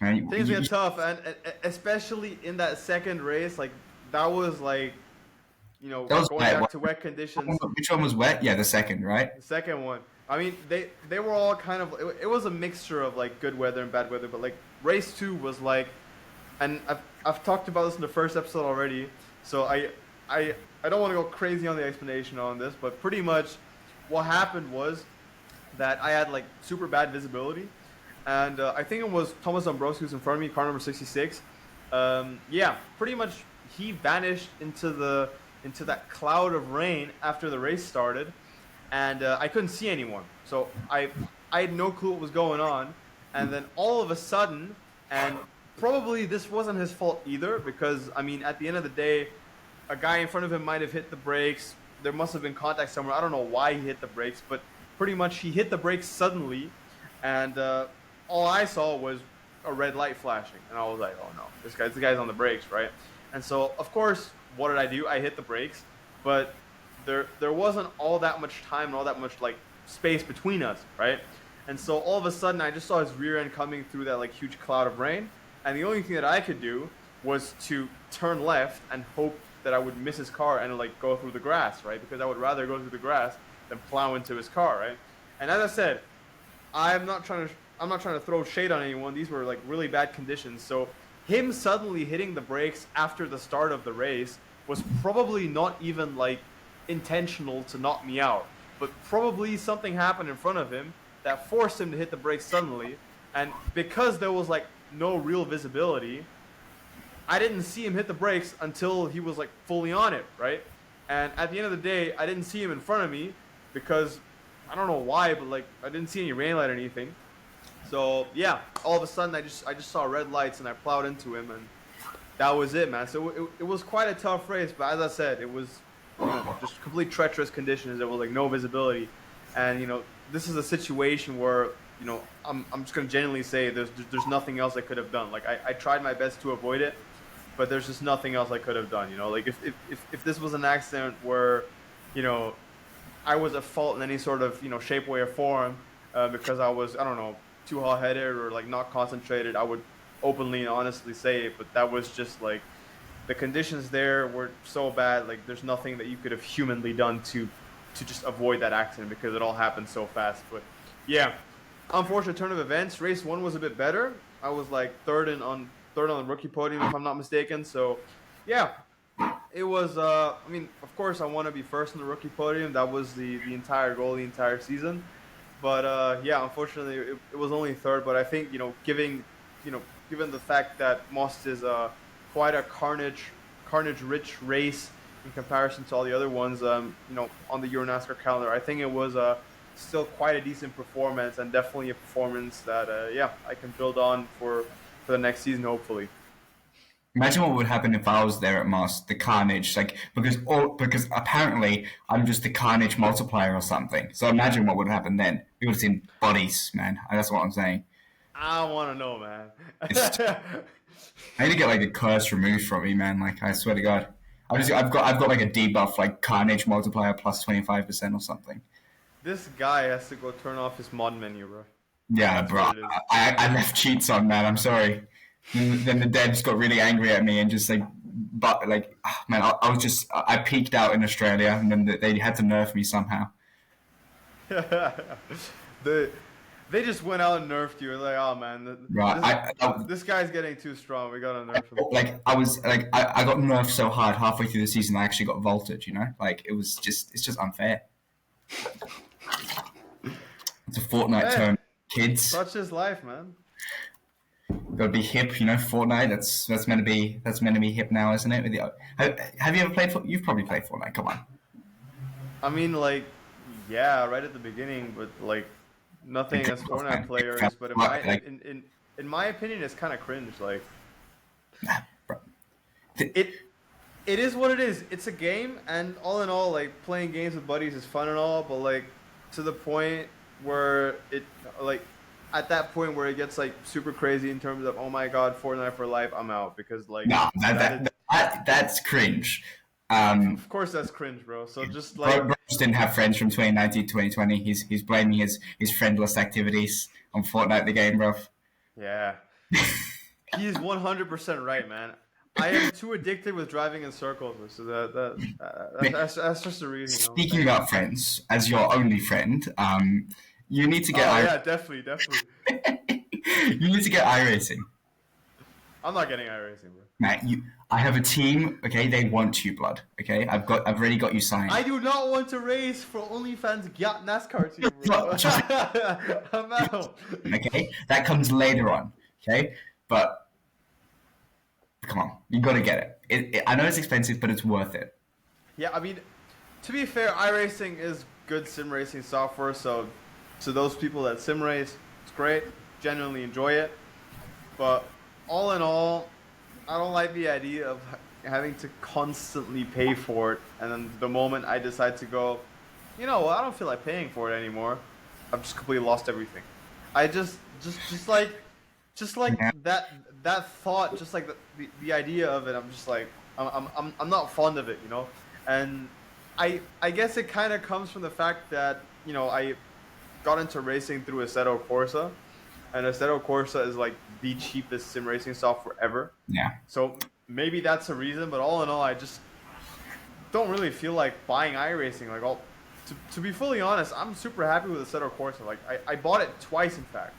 Right? Things get tough, and especially in that second race, like that was like, That was going wet. back to wet conditions. Which one was wet? Yeah, the second, right? The second one, I mean, they were all kind of. It was a mixture of like good weather and bad weather, but like race 2 was like, and I've talked about this in the first episode already, so I don't want to go crazy on the explanation on this, but pretty much, what happened was that I had like super bad visibility. And I think it was Thomas Dombrowski who's in front of me, car number 66. Yeah, pretty much he vanished into that cloud of rain after the race started, and I couldn't see anyone. So I had no clue what was going on, and then all of a sudden, and probably this wasn't his fault either, because I mean at the end of the day, a guy in front of him might have hit the brakes. There must have been contact somewhere. I don't know why he hit the brakes, but pretty much he hit the brakes suddenly, and all I saw was a red light flashing, and I was like, "Oh no, this guy's on the brakes, right?" And so, of course, what did I do? I hit the brakes, but there wasn't all that much time and all that much like space between us, right? And so all of a sudden, I just saw his rear end coming through that like huge cloud of rain, and the only thing that I could do was to turn left and hope that I would miss his car and like go through the grass, right? Because I would rather go through the grass than plow into his car, right? And as I said, I'm not trying to throw shade on anyone. These were like really bad conditions. So him suddenly hitting the brakes after the start of the race was probably not even like intentional to knock me out, but probably something happened in front of him that forced him to hit the brakes suddenly. And because there was like no real visibility, I didn't see him hit the brakes until he was like fully on it, right? And at the end of the day, I didn't see him in front of me because I don't know why, but like I didn't see any rain light or anything. So yeah, all of a sudden I just saw red lights and I plowed into him, and that was it, man. So it was quite a tough race, but as I said, it was just complete treacherous conditions. There was like no visibility, And this is a situation where I'm just gonna genuinely say there's nothing else I could have done. Like I tried my best to avoid it, but there's just nothing else I could have done. Like if this was an accident where you know I was at fault in any sort of shape, way, or form, because I was, I don't know, too hot headed or like not concentrated, I would openly and honestly say it. But that was just like the conditions there were so bad. Like there's nothing that you could have humanly done to just avoid that accident because it all happened so fast. But yeah, unfortunate turn of events. Race one was a bit better. I was like third on the rookie podium if I'm not mistaken. So yeah, it was. I mean, of course, I want to be first on the rookie podium. That was the entire goal, the entire season. But yeah, unfortunately, it was only third. But I think given the fact that Most is quite a carnage-rich race in comparison to all the other ones, on the Euro NASCAR calendar, I think it was still quite a decent performance and definitely a performance that yeah, I can build on for the next season, hopefully. Imagine what would happen if I was there at Moss, the Carnage, like because apparently I'm just the Carnage multiplier or something. So imagine what would happen then. We would have seen bodies, man. That's what I'm saying. I don't want to know, man. It's I need to get like the curse removed from me, man. Like I swear to God, I've got like a debuff like Carnage multiplier plus 25% or something. This guy has to go turn off his mod menu, bro. Yeah, That's bro. what it is. I left cheats on, man. I'm sorry. Then the devs got really angry at me and just like, but like, man, I was just I peaked out in Australia and then they had to nerf me somehow. the they just went out and nerfed you. Like, oh man, Right. this guy's getting too strong. We gotta nerf him. Like I was like I got nerfed so hard halfway through the season I actually got vaulted. Like it's just unfair. It's a Fortnite Hey, term, kids. such is life, man. Gotta be hip, Fortnite. That's meant to be hip now, isn't it? Have you ever played? You've probably played Fortnite. Come on. I mean, like, yeah, right at the beginning, but like, nothing as Fortnite players. But Like, in my opinion, it's kind of cringe. Like, nah, bro. it it is what it is. It's a game, and all in all, like playing games with buddies is fun and all, but like to the point where it like at that point where it gets like super crazy in terms of oh my god, Fortnite for life, I'm out because like No, that is, that's cringe. of course that's cringe, bro. So just like Bro just didn't have friends from 2019 to 2020. He's blaming his friendless activities on Fortnite the game, bro. yeah, he's 100% right, man. I am too addicted with driving in circles, so that's just the reason. Speaking about friends, as your only friend, you need to get Oh yeah, definitely. you need to get iRacing. I'm not getting iRacing, bro. Matt, I have a team. Okay, they want you, blood. Okay, I've already got you signed. I do not want to race for OnlyFans NASCAR team, bro. I'm out. Okay, that comes later on. Okay, but come on, you got to get it. I know it's expensive, but it's worth it. Yeah, I mean, to be fair, iRacing is good sim racing software. So, to those people that sim race, it's great. Genuinely enjoy it. But all in all, I don't like the idea of having to constantly pay for it. And then the moment I decide to go, well, I don't feel like paying for it anymore. I've just completely lost everything. I just like Yeah. that thought, just like the idea of it. I'm just like I'm not fond of it, and I guess it kind of comes from the fact that I got into racing through Assetto Corsa, and Assetto Corsa is like the cheapest sim racing software ever. Yeah. So maybe that's a reason, but all in all, I just don't really feel like buying iRacing. Like, to be fully honest, I'm super happy with Assetto Corsa. Like, I bought it twice, in fact.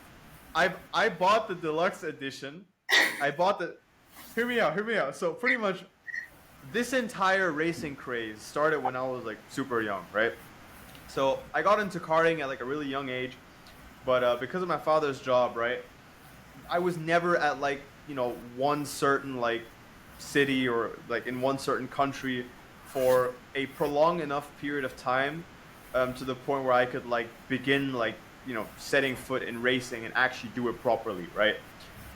I bought the deluxe edition. I bought the. Hear me out. So pretty much, this entire racing craze started when I was like super young, right? So I got into karting at like a really young age, but because of my father's job, right, I was never at like one certain like city or like in one certain country for a prolonged enough period of time, to the point where I could like begin like setting foot in racing and actually do it properly, right?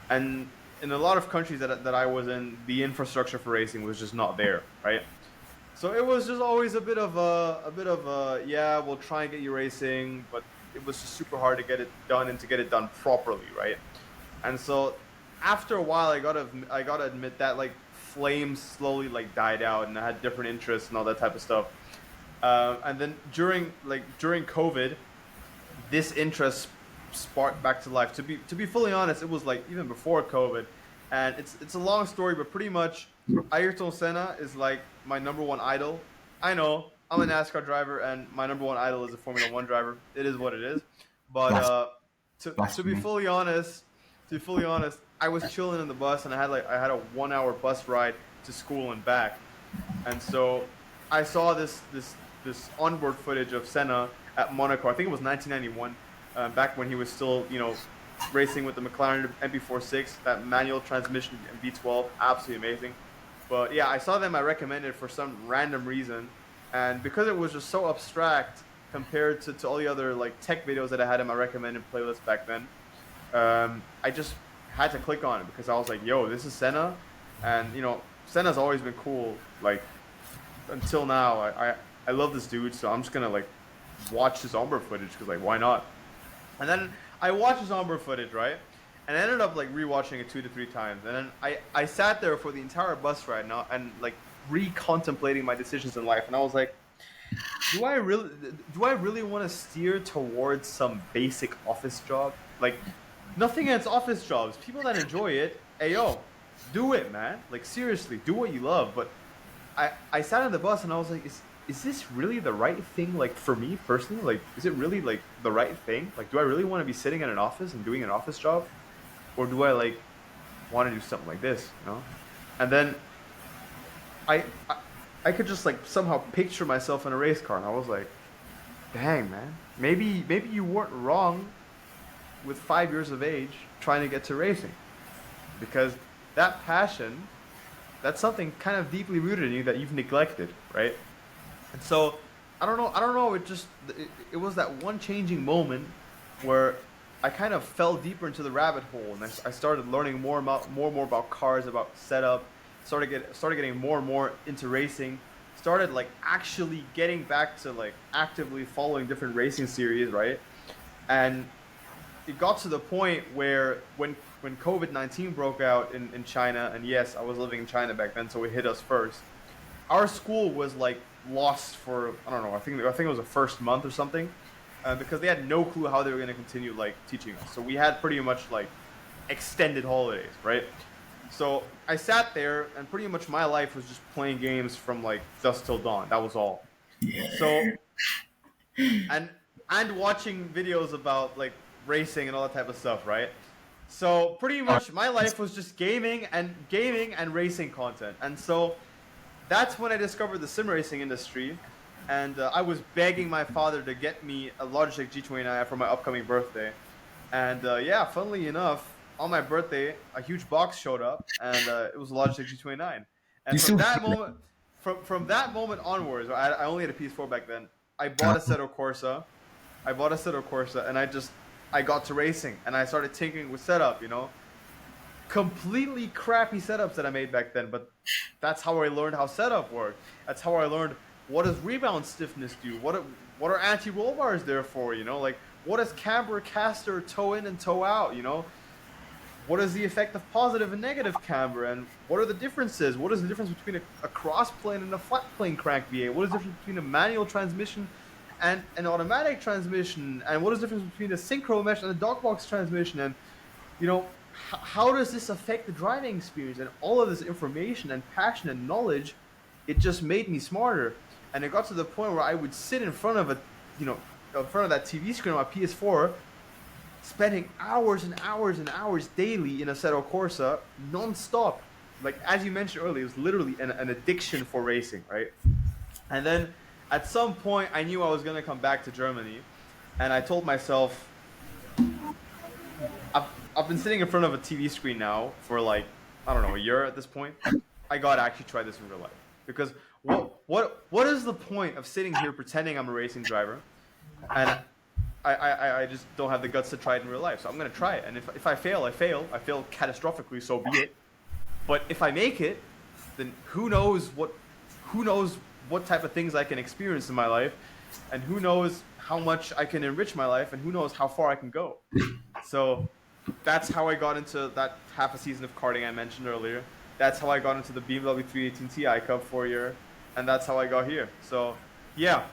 And in a lot of countries that I was in, the infrastructure for racing was just not there, right? So it was just always a bit of a yeah, we'll try and get you racing, but it was just super hard to get it done and to get it done properly, right? And so after a while, I gotta admit that like flames slowly like died out, and I had different interests and all that type of stuff. And then during COVID, this interest sparked back to life. To be fully honest, it was like even before COVID, and it's a long story, but pretty much Ayrton Senna is like my number one idol. I know I'm a NASCAR driver, and my number one idol is a Formula One driver. It is what it is. But Blas- to be Blasphemy. fully honest, I was chilling in the bus, and I had a 1 hour bus ride to school and back, and so I saw this onboard footage of Senna at Monaco. I think it was 1991, back when he was still, racing with the McLaren MP46, that manual transmission and V12, absolutely amazing. But yeah, I saw them. I recommended for some random reason, and because it was just so abstract compared to all the other like tech videos that I had in my recommended playlist back then, I just had to click on it because I was like, "Yo, this is Senna," and Senna's always been cool. Like until now, I love this dude, so I'm just gonna like watch his onboard footage because like why not? And then I watched his onboard footage, right? And I ended up like rewatching it 2 to 3 times. And then I sat there for the entire bus ride now and like re-contemplating my decisions in life. And I was like, do I really want to steer towards some basic office job? Like nothing against office jobs. People that enjoy it, hey yo, do it, man. Like seriously, do what you love. But I sat on the bus and I was like, is this really the right thing, like for me personally? Like is it really like the right thing? Like do I really want to be sitting in an office and doing an office job? Or do I like want to do something like this? And then I, I I could just like somehow picture myself in a race car and I was like, dang man, maybe you weren't wrong with 5 years of age trying to get to racing. Because that passion, that's something kind of deeply rooted in you that you've neglected, right? And so I don't know. It was that one changing moment where I kind of fell deeper into the rabbit hole, and I started learning more and more about cars, about setup. Started getting more and more into racing. Started like actually getting back to like actively following different racing series, right? And it got to the point where when COVID-19 broke out in China, and yes, I was living in China back then, so it hit us first. Our school was like lost for I don't know. I think it was the first month or something, because they had no clue how they were going to continue like teaching us. So we had pretty much like extended holidays, right? So I sat there, and pretty much my life was just playing games from like dusk till dawn. That was all. So Yeah. and watching videos about like racing and all that type of stuff, right? So pretty Uh, much my life was just gaming and racing content. And so that's when I discovered the sim racing industry, and I was begging my father to get me a Logitech G29 for my upcoming birthday. And yeah, funnily enough, on my birthday, a huge box showed up, and it was a Logitech G29. You And from still that feel moment, from that moment onwards, I only had a PS4 back then. I it. bought a Seto Corsa. And I got to racing, and I started tinkering with setup. Completely crappy setups that I made back then, but that's how I learned how setup worked. That's how I learned what does rebound stiffness do. What are anti-roll bars there for? Like what does camber, caster, toe in and toe out? What is the effect of positive and negative camber, and what are the differences? What is the difference between a cross plane and a flat plane crank V8? What is the difference between a manual transmission and an automatic transmission? And what is the difference between a synchro mesh and a dog box transmission? And how does this affect the driving experience? And all of this information and passion and knowledge, it just made me smarter. And it got to the point where I would sit in front of in front of that TV screen on my PS4, spending hours and hours and hours daily in Assetto Corsa, non-stop. Like as you mentioned earlier, it was literally an addiction for racing, right? And then at some point, I knew I was gonna come back to Germany, and I told myself, I've, I've been sitting in front of a TV screen now for like, I don't know, a year at this point. I gotta actually try this in real life. Because what is the point of sitting here pretending I'm a racing driver, and I just don't have the guts to try it in real life. So I'm gonna try it, and if I fail, I fail. I fail catastrophically, so be it. But if I make it, then who knows what type of things I can experience in my life, and who knows how much I can enrich my life, and who knows how far I can go. So that's how I got into that half a season of karting I mentioned earlier. That's how I got into the BMW 318 Ti Cup for a year, and that's how I got here. So yeah,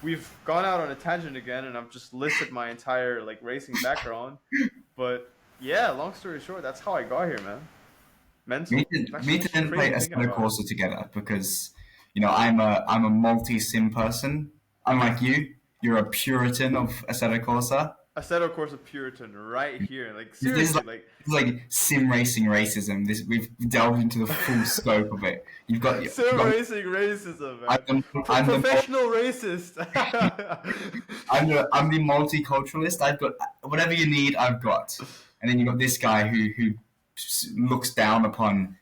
we've gone out on a tangent again, and I've just listed my entire like racing background. But yeah, long story short, that's how I got here, man. Me Mental. to, It's me actually to just then play crazy a thinking solo about it. Corsa together because I'm a multi-sim person. Unlike you, you're a Puritan of Assetto Corsa. Assetto Corsa Puritan right here. Like This is seriously, like like this is like sim racing racism. This we've delved into the full scope of it. You've sim got racing racism, I'm man. I'm the Professional racist. I'm the multiculturalist. I've got whatever you need. I've got, and then you've got this guy who looks down upon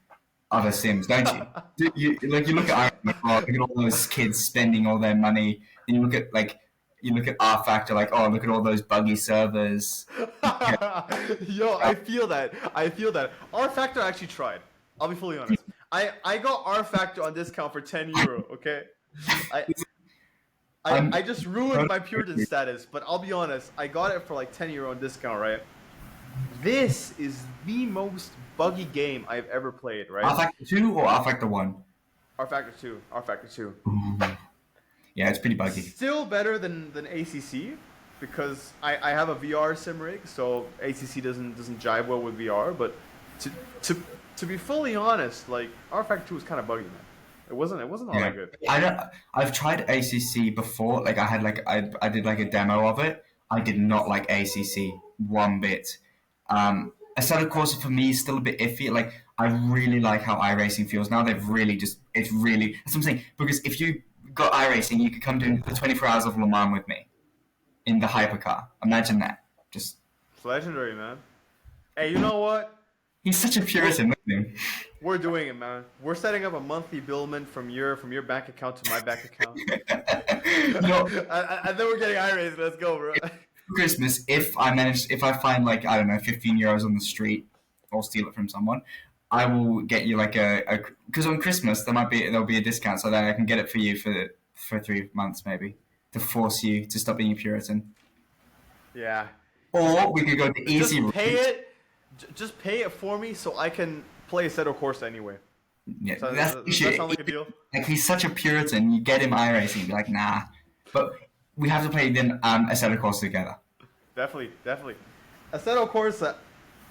other Sims, don't you? You look at Iron Man, oh, look at all those kids spending all their money, and you look at R Factor, like, oh, look at all those buggy servers. Yo, I feel that. I feel that. R Factor actually tried. I'll be fully honest. I got R Factor on discount for €10. Okay, I I'm I just ruined my Puritan status, but I'll be honest. I got it for like €10 on discount, right? This is the most buggy game I've ever played, R right? Factor 2 or R Factor 1. R Factor 2. R Factor 2. Yeah, it's pretty buggy. Still better than ACC because I have a VR sim rig, so ACC doesn't jive well with VR. But to to to be fully honest, like R Factor 2 was kind of buggy, man. It wasn't all Yeah, that good. I don't. I've tried ACC before. Like I did like a demo of it. I did not like ACC one bit. Assetto Corsa for me is still a bit iffy. Like I really like how iRacing feels now. They've really just it's really that's what I'm saying. Because if you got iRacing, you could come do the 24 hours of Le Mans with me in the hypercar. Imagine that. Just It's legendary, man. Hey, you know what? he's such a We're puritan, isn't he? we're doing it, man. We're setting up a monthly billment from your bank account to my bank account, You know, and then we're getting iRacing. Let's go, bro. Christmas, if I find like I don't know, €15 on the street, or steal it from someone, I will get you like a because on Christmas there'll be a discount, so that I can get it for you for 3 months maybe to force you to stop being a Puritan. Yeah. Just Or we could go the easy just pay route. it. Just pay it for me so I can play Assetto Corsa anyway. Yeah, So that's the does that issue. sound like a deal? Like he's such a Puritan, you get him iRacing, be like nah, but we have to play then a set of course together. Definitely, definitely. Assetto Corsa,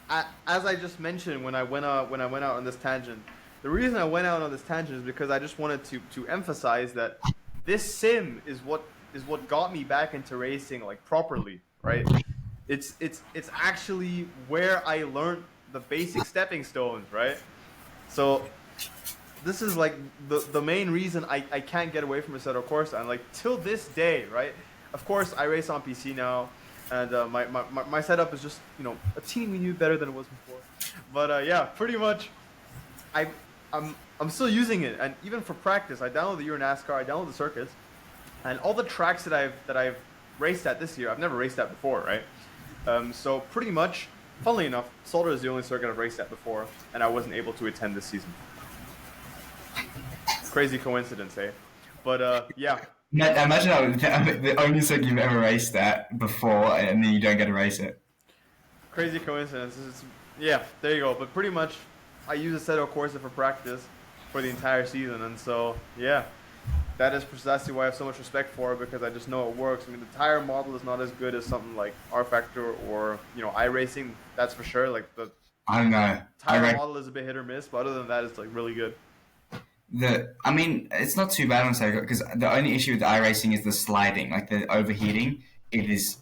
as I just mentioned when I went out on this tangent, the reason I went out on this tangent is because I just wanted to emphasize that this sim is what got me back into racing like properly, right? It's actually where I learned the basic stepping stones, right? So this is like the main reason I can't get away from Assetto Corsa, and like till this day, right? Of course, I race on PC now, and my setup is just a teeny weeny better than it was before. But yeah, pretty much, I I'm still using it, and even for practice, I download the Euro NASCAR, I download the circuits, and all the tracks that I've raced at this year, I've never raced at before, right? So pretty much, funnily enough, Solder is the only circuit I've raced at before, and I wasn't able to attend this season. Crazy coincidence, eh? But yeah, Imagine the only circuit you've ever raced at before, and then you don't get to race it. crazy coincidence. Yeah, there you go. But pretty much, I use Assetto Corsa for practice for the entire season, and so yeah, that is precisely why I have so much respect for it, because I just know it works. I mean, the tire model is not as good as something like R Factor or iRacing. That's for sure. Like the I don't know. tire model is a bit hit or miss, but other than that, it's like really good. I mean, it's not too bad on Sega because the only issue with iRacing is the sliding, like the overheating. It is,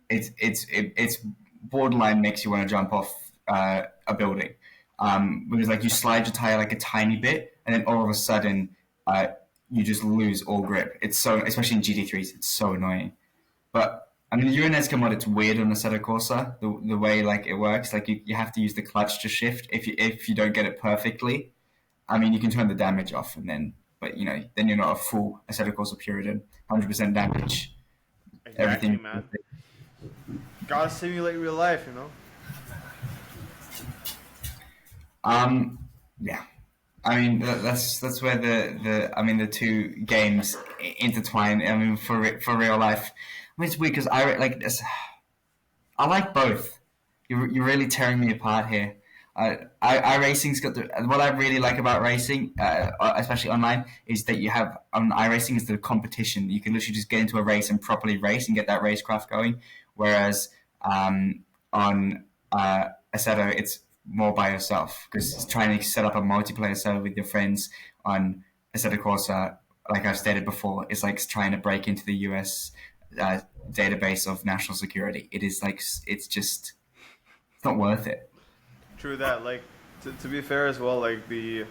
it's borderline makes you want to jump off a building, because like you slide your tire like a tiny bit, and then all of a sudden, you just lose all grip. It's so, especially in GT3s, it's so annoying. But I mean, the Euro mod, it's weird on the Assetto Corsa. The way like it works, like you have to use the clutch to shift if you don't get it perfectly. I mean, you can turn the damage off, and but then you're not a full Assetto Corsa Puritan, 100% damage, Exactly, everything. man. Gotta simulate real life. Um, yeah. I mean, that's where the two games intertwine. I mean, for real life. I mean, it's weird because I like both. You're really tearing me apart here. iRacing's got what I really like about racing, especially online, is that you have on iRacing is the competition. You can literally just get into a race and properly race and get that racecraft going. Whereas on Assetto, it's more by yourself because it's trying to set up a multiplayer server with your friends on Assetto Corsa. Like I've stated before, is like trying to break into the US database of national security. It is like it's not worth it. True that. Like to be fair as well, like the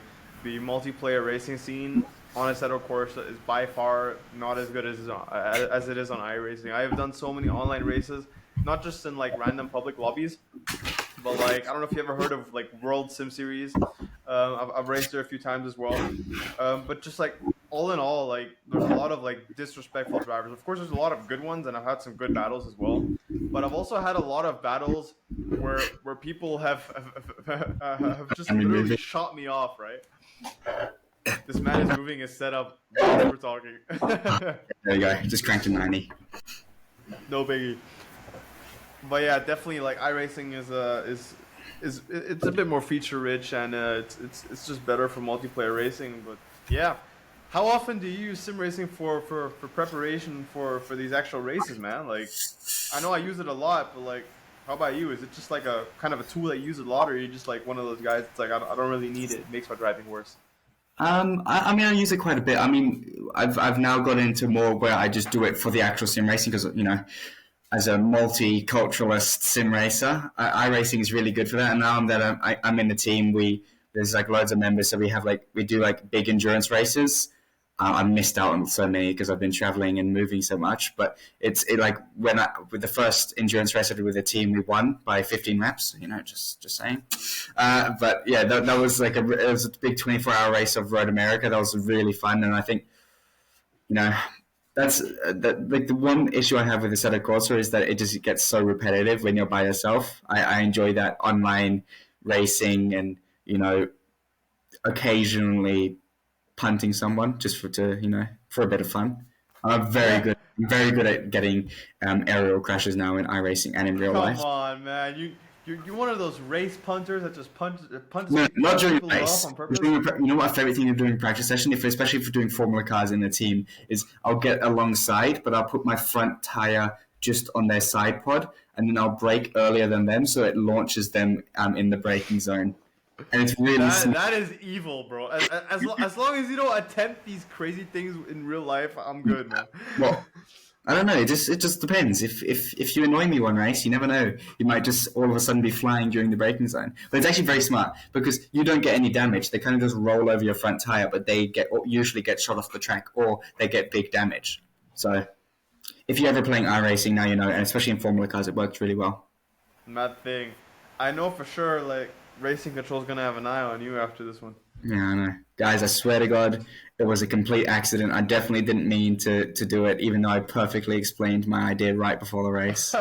multiplayer racing scene on Assetto Corsa is by far not as good as it is on iRacing. I have done so many online races, not just in like random public lobbies, but like I don't know if you ever heard of like World Sim Series. I've raced there a few times as well. But just like all in all, like there's a lot of like disrespectful drivers. Of course, there's a lot of good ones, and I've had some good battles as well. But I've also had a lot of battles where people have just I mean, literally shot me off. Right? This man is moving his setup while we're talking. There you go. Just cranked to 90. No biggie. But yeah, definitely like iRacing is it's a bit more feature rich and it's just better for multiplayer racing. But yeah, how often do you use sim racing for preparation for these actual races, man? Like, I know I use it a lot, but like, how about you? Is it just like a kind of a tool that you use a lot, or are you just like one of those guys that's like I don't really need it. It makes my driving worse. I mean, I use it quite a bit. I mean, I've now got into more where I just do it for the actual sim racing because as a multiculturalist sim racer, iRacing is really good for that. And now I'm in the team, there's like loads of members, so we do like big endurance races. I missed out on so many because I've been traveling and moving so much. But like with the first endurance race I did with the team, we won by 15 laps. Just saying. But yeah, that was like it was a big 24-hour race of Road America. That was really fun, and I think you know that's like the one issue I have with the Assetto Corsa is that it just gets so repetitive when you're by yourself. I enjoy that online racing and occasionally punting someone just for a bit of fun. I'm very good at getting aerial crashes now in iRacing and in real life. Come on, man. You're one of those race punters that just punches No, not during people race. off on purpose. You know what my favorite thing of doing practice session, especially if we're doing Formula cars in the team, is I'll get alongside, but I'll put my front tire just on their side pod, and then I'll brake earlier than them, so it launches them in the braking zone. And it's really That is evil, bro. As long as you don't attempt these crazy things in real life, I'm good, man. well, I don't know. It just depends. If you annoy me one race, you never know. You might just all of a sudden be flying during the braking zone. But it's actually very smart because you don't get any damage. They kind of just roll over your front tire, but they usually get shot off the track or they get big damage. So if you're ever playing iRacing, now you know, and especially in Formula cars, it works really well. Mad thing. I know for sure, like, Racing Control's gonna have an eye on you after this one. Yeah, I know. Guys, I swear to God, it was a complete accident. I definitely didn't mean to do it, even though I perfectly explained my idea right before the race.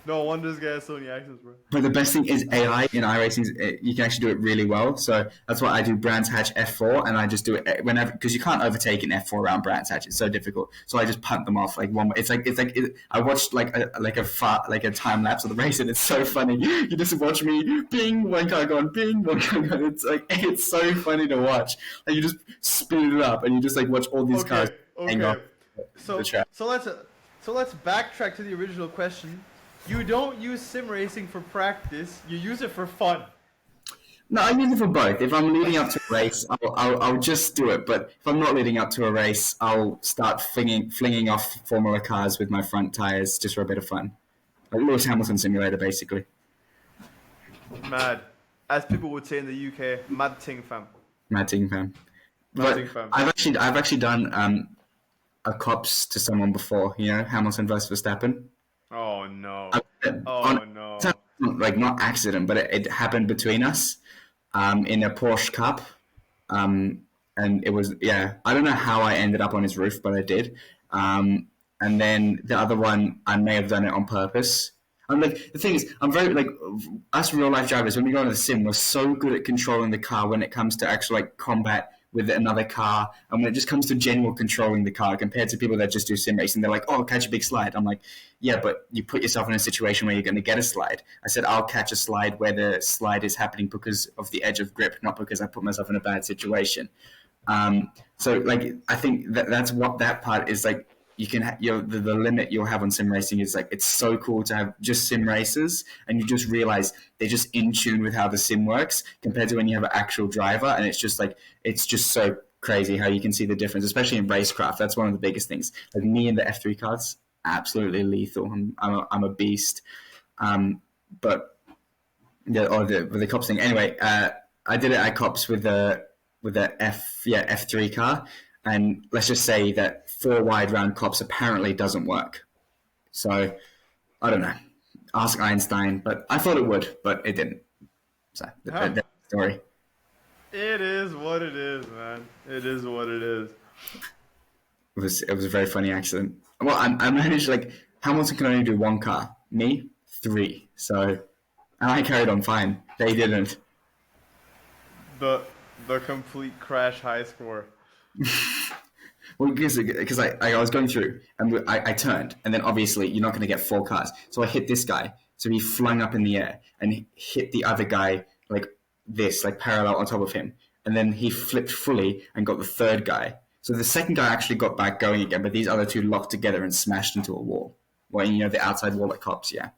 No wonder this guy has so many accents, bro. But the best thing is AI in iRacing, you can actually do it really well. So that's why I do Brands Hatch F4, and I just do it whenever, because you can't overtake an F4 around Brands Hatch. It's so difficult. So I just punt them off like one. I watched like a time lapse of the race, and it's so funny. You just watch me, bing, one car gone, bing, one car gone. It's so funny to watch. Like you just speed it up, and you just like watch all these cars hang off So the track. so let's backtrack to the original question. You don't use sim racing for practice. You use it for fun. No, I use it for both. If I'm leading up to a race, I'll just do it. But if I'm not leading up to a race, I'll start flinging off Formula cars with my front tires just for a bit of fun. Like Lewis Hamilton simulator, basically. Mad. As people would say in the UK, mad ting fam. Mad team fan. Mad But ting fam. I've actually done a cops to someone before. Hamilton versus Verstappen. Oh no. On- No. Like not accident, but it happened between us in a Porsche Cup. And it was, I don't know how I ended up on his roof, but I did. And then the other one, I may have done it on purpose. I'm like, the thing is, I'm very like us real life drivers. When we go into the sim, we're so good at controlling the car when it comes to actual like combat with another car, and when it just comes to general controlling the car compared to people that just do sim racing. They're like, oh, catch a big slide. I'm like, yeah, but you put yourself in a situation where you're going to get a slide. I said I'll catch a slide where the slide is happening because of the edge of grip, not because I put myself in a bad situation. So like I think that's what that part is like. You can the limit you'll have on sim racing is like it's so cool to have just sim races, and you just realize they're just in tune with how the sim works compared to when you have an actual driver, and it's just so crazy how you can see the difference, especially in racecraft. That's one of the biggest things. Like me in the F3 cars, absolutely lethal. I'm a beast. But yeah, or the cops thing. Anyway, I did it at cops with the F3 car, and let's just say that 4 wide round cops apparently doesn't work. So I don't know. Ask Einstein, but I thought it would, but it didn't. So Huh. that's the story. It is what it is, man. It is what it is. It was a very funny accident. Well, I managed like Hamilton can only do one car, me 3. So and I carried on fine. They didn't. The the complete crash high score. Well, because I was going through and I turned, and then obviously you're not going to get 4 cars. So I hit this guy. So he flung up in the air and hit the other guy like this, like parallel on top of him. And then he flipped fully and got the third guy. So the second guy actually got back going again, but these other 2 locked together and smashed into a wall. Well, the outside wall at cops, yeah.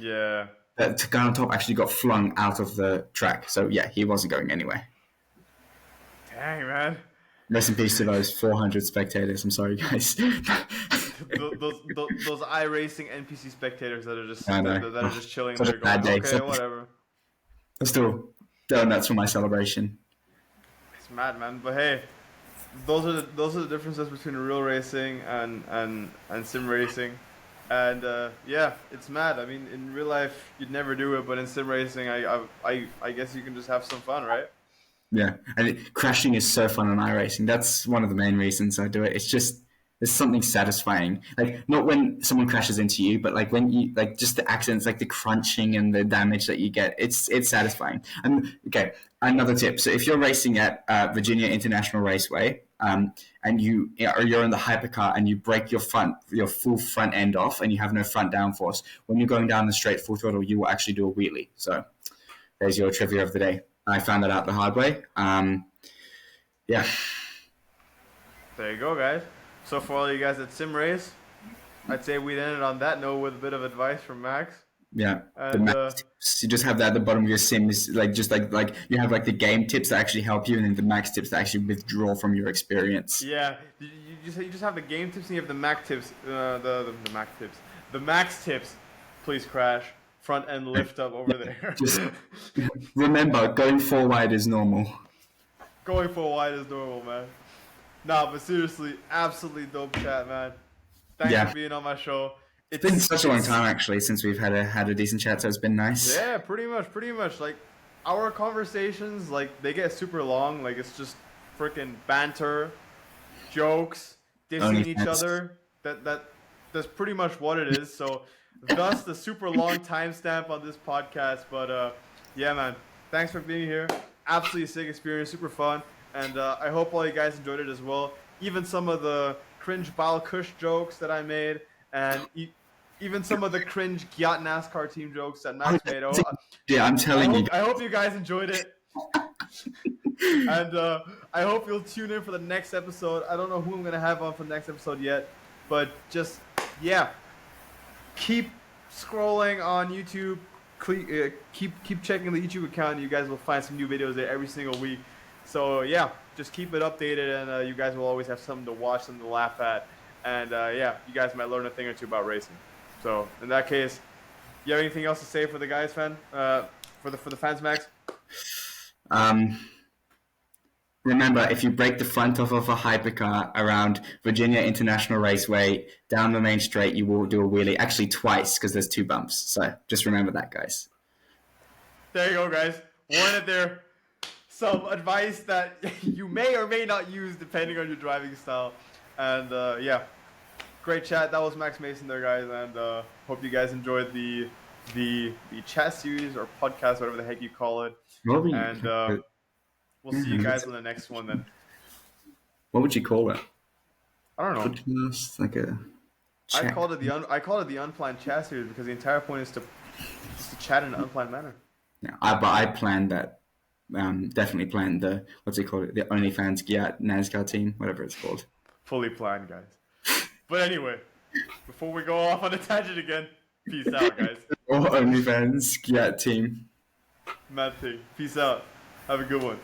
Yeah. The guy on top actually got flung out of the track. So yeah, he wasn't going anywhere. Dang, man. Rest in peace to those 400 spectators. I'm sorry, guys. Those iRacing NPC spectators that are just I know. that are just chilling Such a there bad going, day. okay, whatever. Still donuts for my celebration. It's mad, man. But hey, those are the differences between real racing and sim racing. And yeah, it's mad. I mean, in real life you'd never do it, but in sim racing, I guess you can just have some fun, right? Yeah, and crashing is so fun on iRacing. That's one of the main reasons I do it. It's just there's something satisfying. Like not when someone crashes into you, but like when you like just the accidents, like the crunching and the damage that you get. It's satisfying. And okay, another tip. So if you're racing at Virginia International Raceway, and you're in the hypercar and you break your full front end off, and you have no front downforce, when you're going down the straight full throttle, you will actually do a wheelie. So there's your trivia of the day. I found that out the hard way. Yeah. There you go, guys. So for all you guys at sim race, I'd say we'd ended on that note with a bit of advice from Max. Yeah. The And max tips, you just have that at the bottom of your sim. Is like just like you have like the game tips that actually help you, and then the max tips that actually withdraw from your experience. yeah, you just have the game tips and you have the max tips. The max tips. The max tips. Please crash. Front end lift up over there. Just remember, going 4 wide is normal. Going for wide is normal, man. Nah, but seriously, absolutely dope chat, man. Thanks Yeah. for being on my show. It's been such a long time actually since we've had a decent chat, so it's been nice. Yeah, pretty much. Like our conversations, like they get super long. Like it's just freaking banter, jokes, dissing Only each fans. other. That's pretty much what it is. So, thus the super long timestamp on this podcast. But yeah, man. Thanks for being here. Absolutely sick experience, super fun, and I hope all you guys enjoyed it as well. Even some of the cringe Bal Kush jokes that I made, and even some of the cringe Giat NASCAR team jokes that Max made. Yeah, I'm telling you. I hope you guys enjoyed it. And I hope you'll tune in for the next episode. I don't know who I'm going to have on for the next episode yet. But just, yeah. Keep scrolling on YouTube. Keep checking the YouTube account. You guys will find some new videos there every single week. So, yeah. Just keep it updated. And you guys will always have something to watch, something to laugh at. And, yeah, you guys might learn a thing or two about racing. So, in that case, you have anything else to say for the guys, fan? For the fans, Max? Remember, if you break the front off of a hypercar around Virginia International Raceway down the main straight, you will do a wheelie. Actually, twice because there's 2 bumps. So just remember that, guys. There you go, guys. Wanted there some advice that you may or may not use depending on your driving style. And yeah, great chat. That was Max Mason there, guys, and hope you guys enjoyed the chat series or podcast, whatever the heck you call it. What would And you, we'll see you guys on the next one. Then what would you call it? I don't know. Podcast, like a chat. I called it the Unplanned chat series because the entire point is to chat in an unplanned manner. Yeah, but I planned that. Definitely planned the what's it called? The OnlyFans Giat NASCAR team, whatever it's called. Fully planned, guys. But anyway, before we go off on a tangent again, peace out, guys. Or OnlyFans Giat team. Mad thing. Peace out. Have a good one.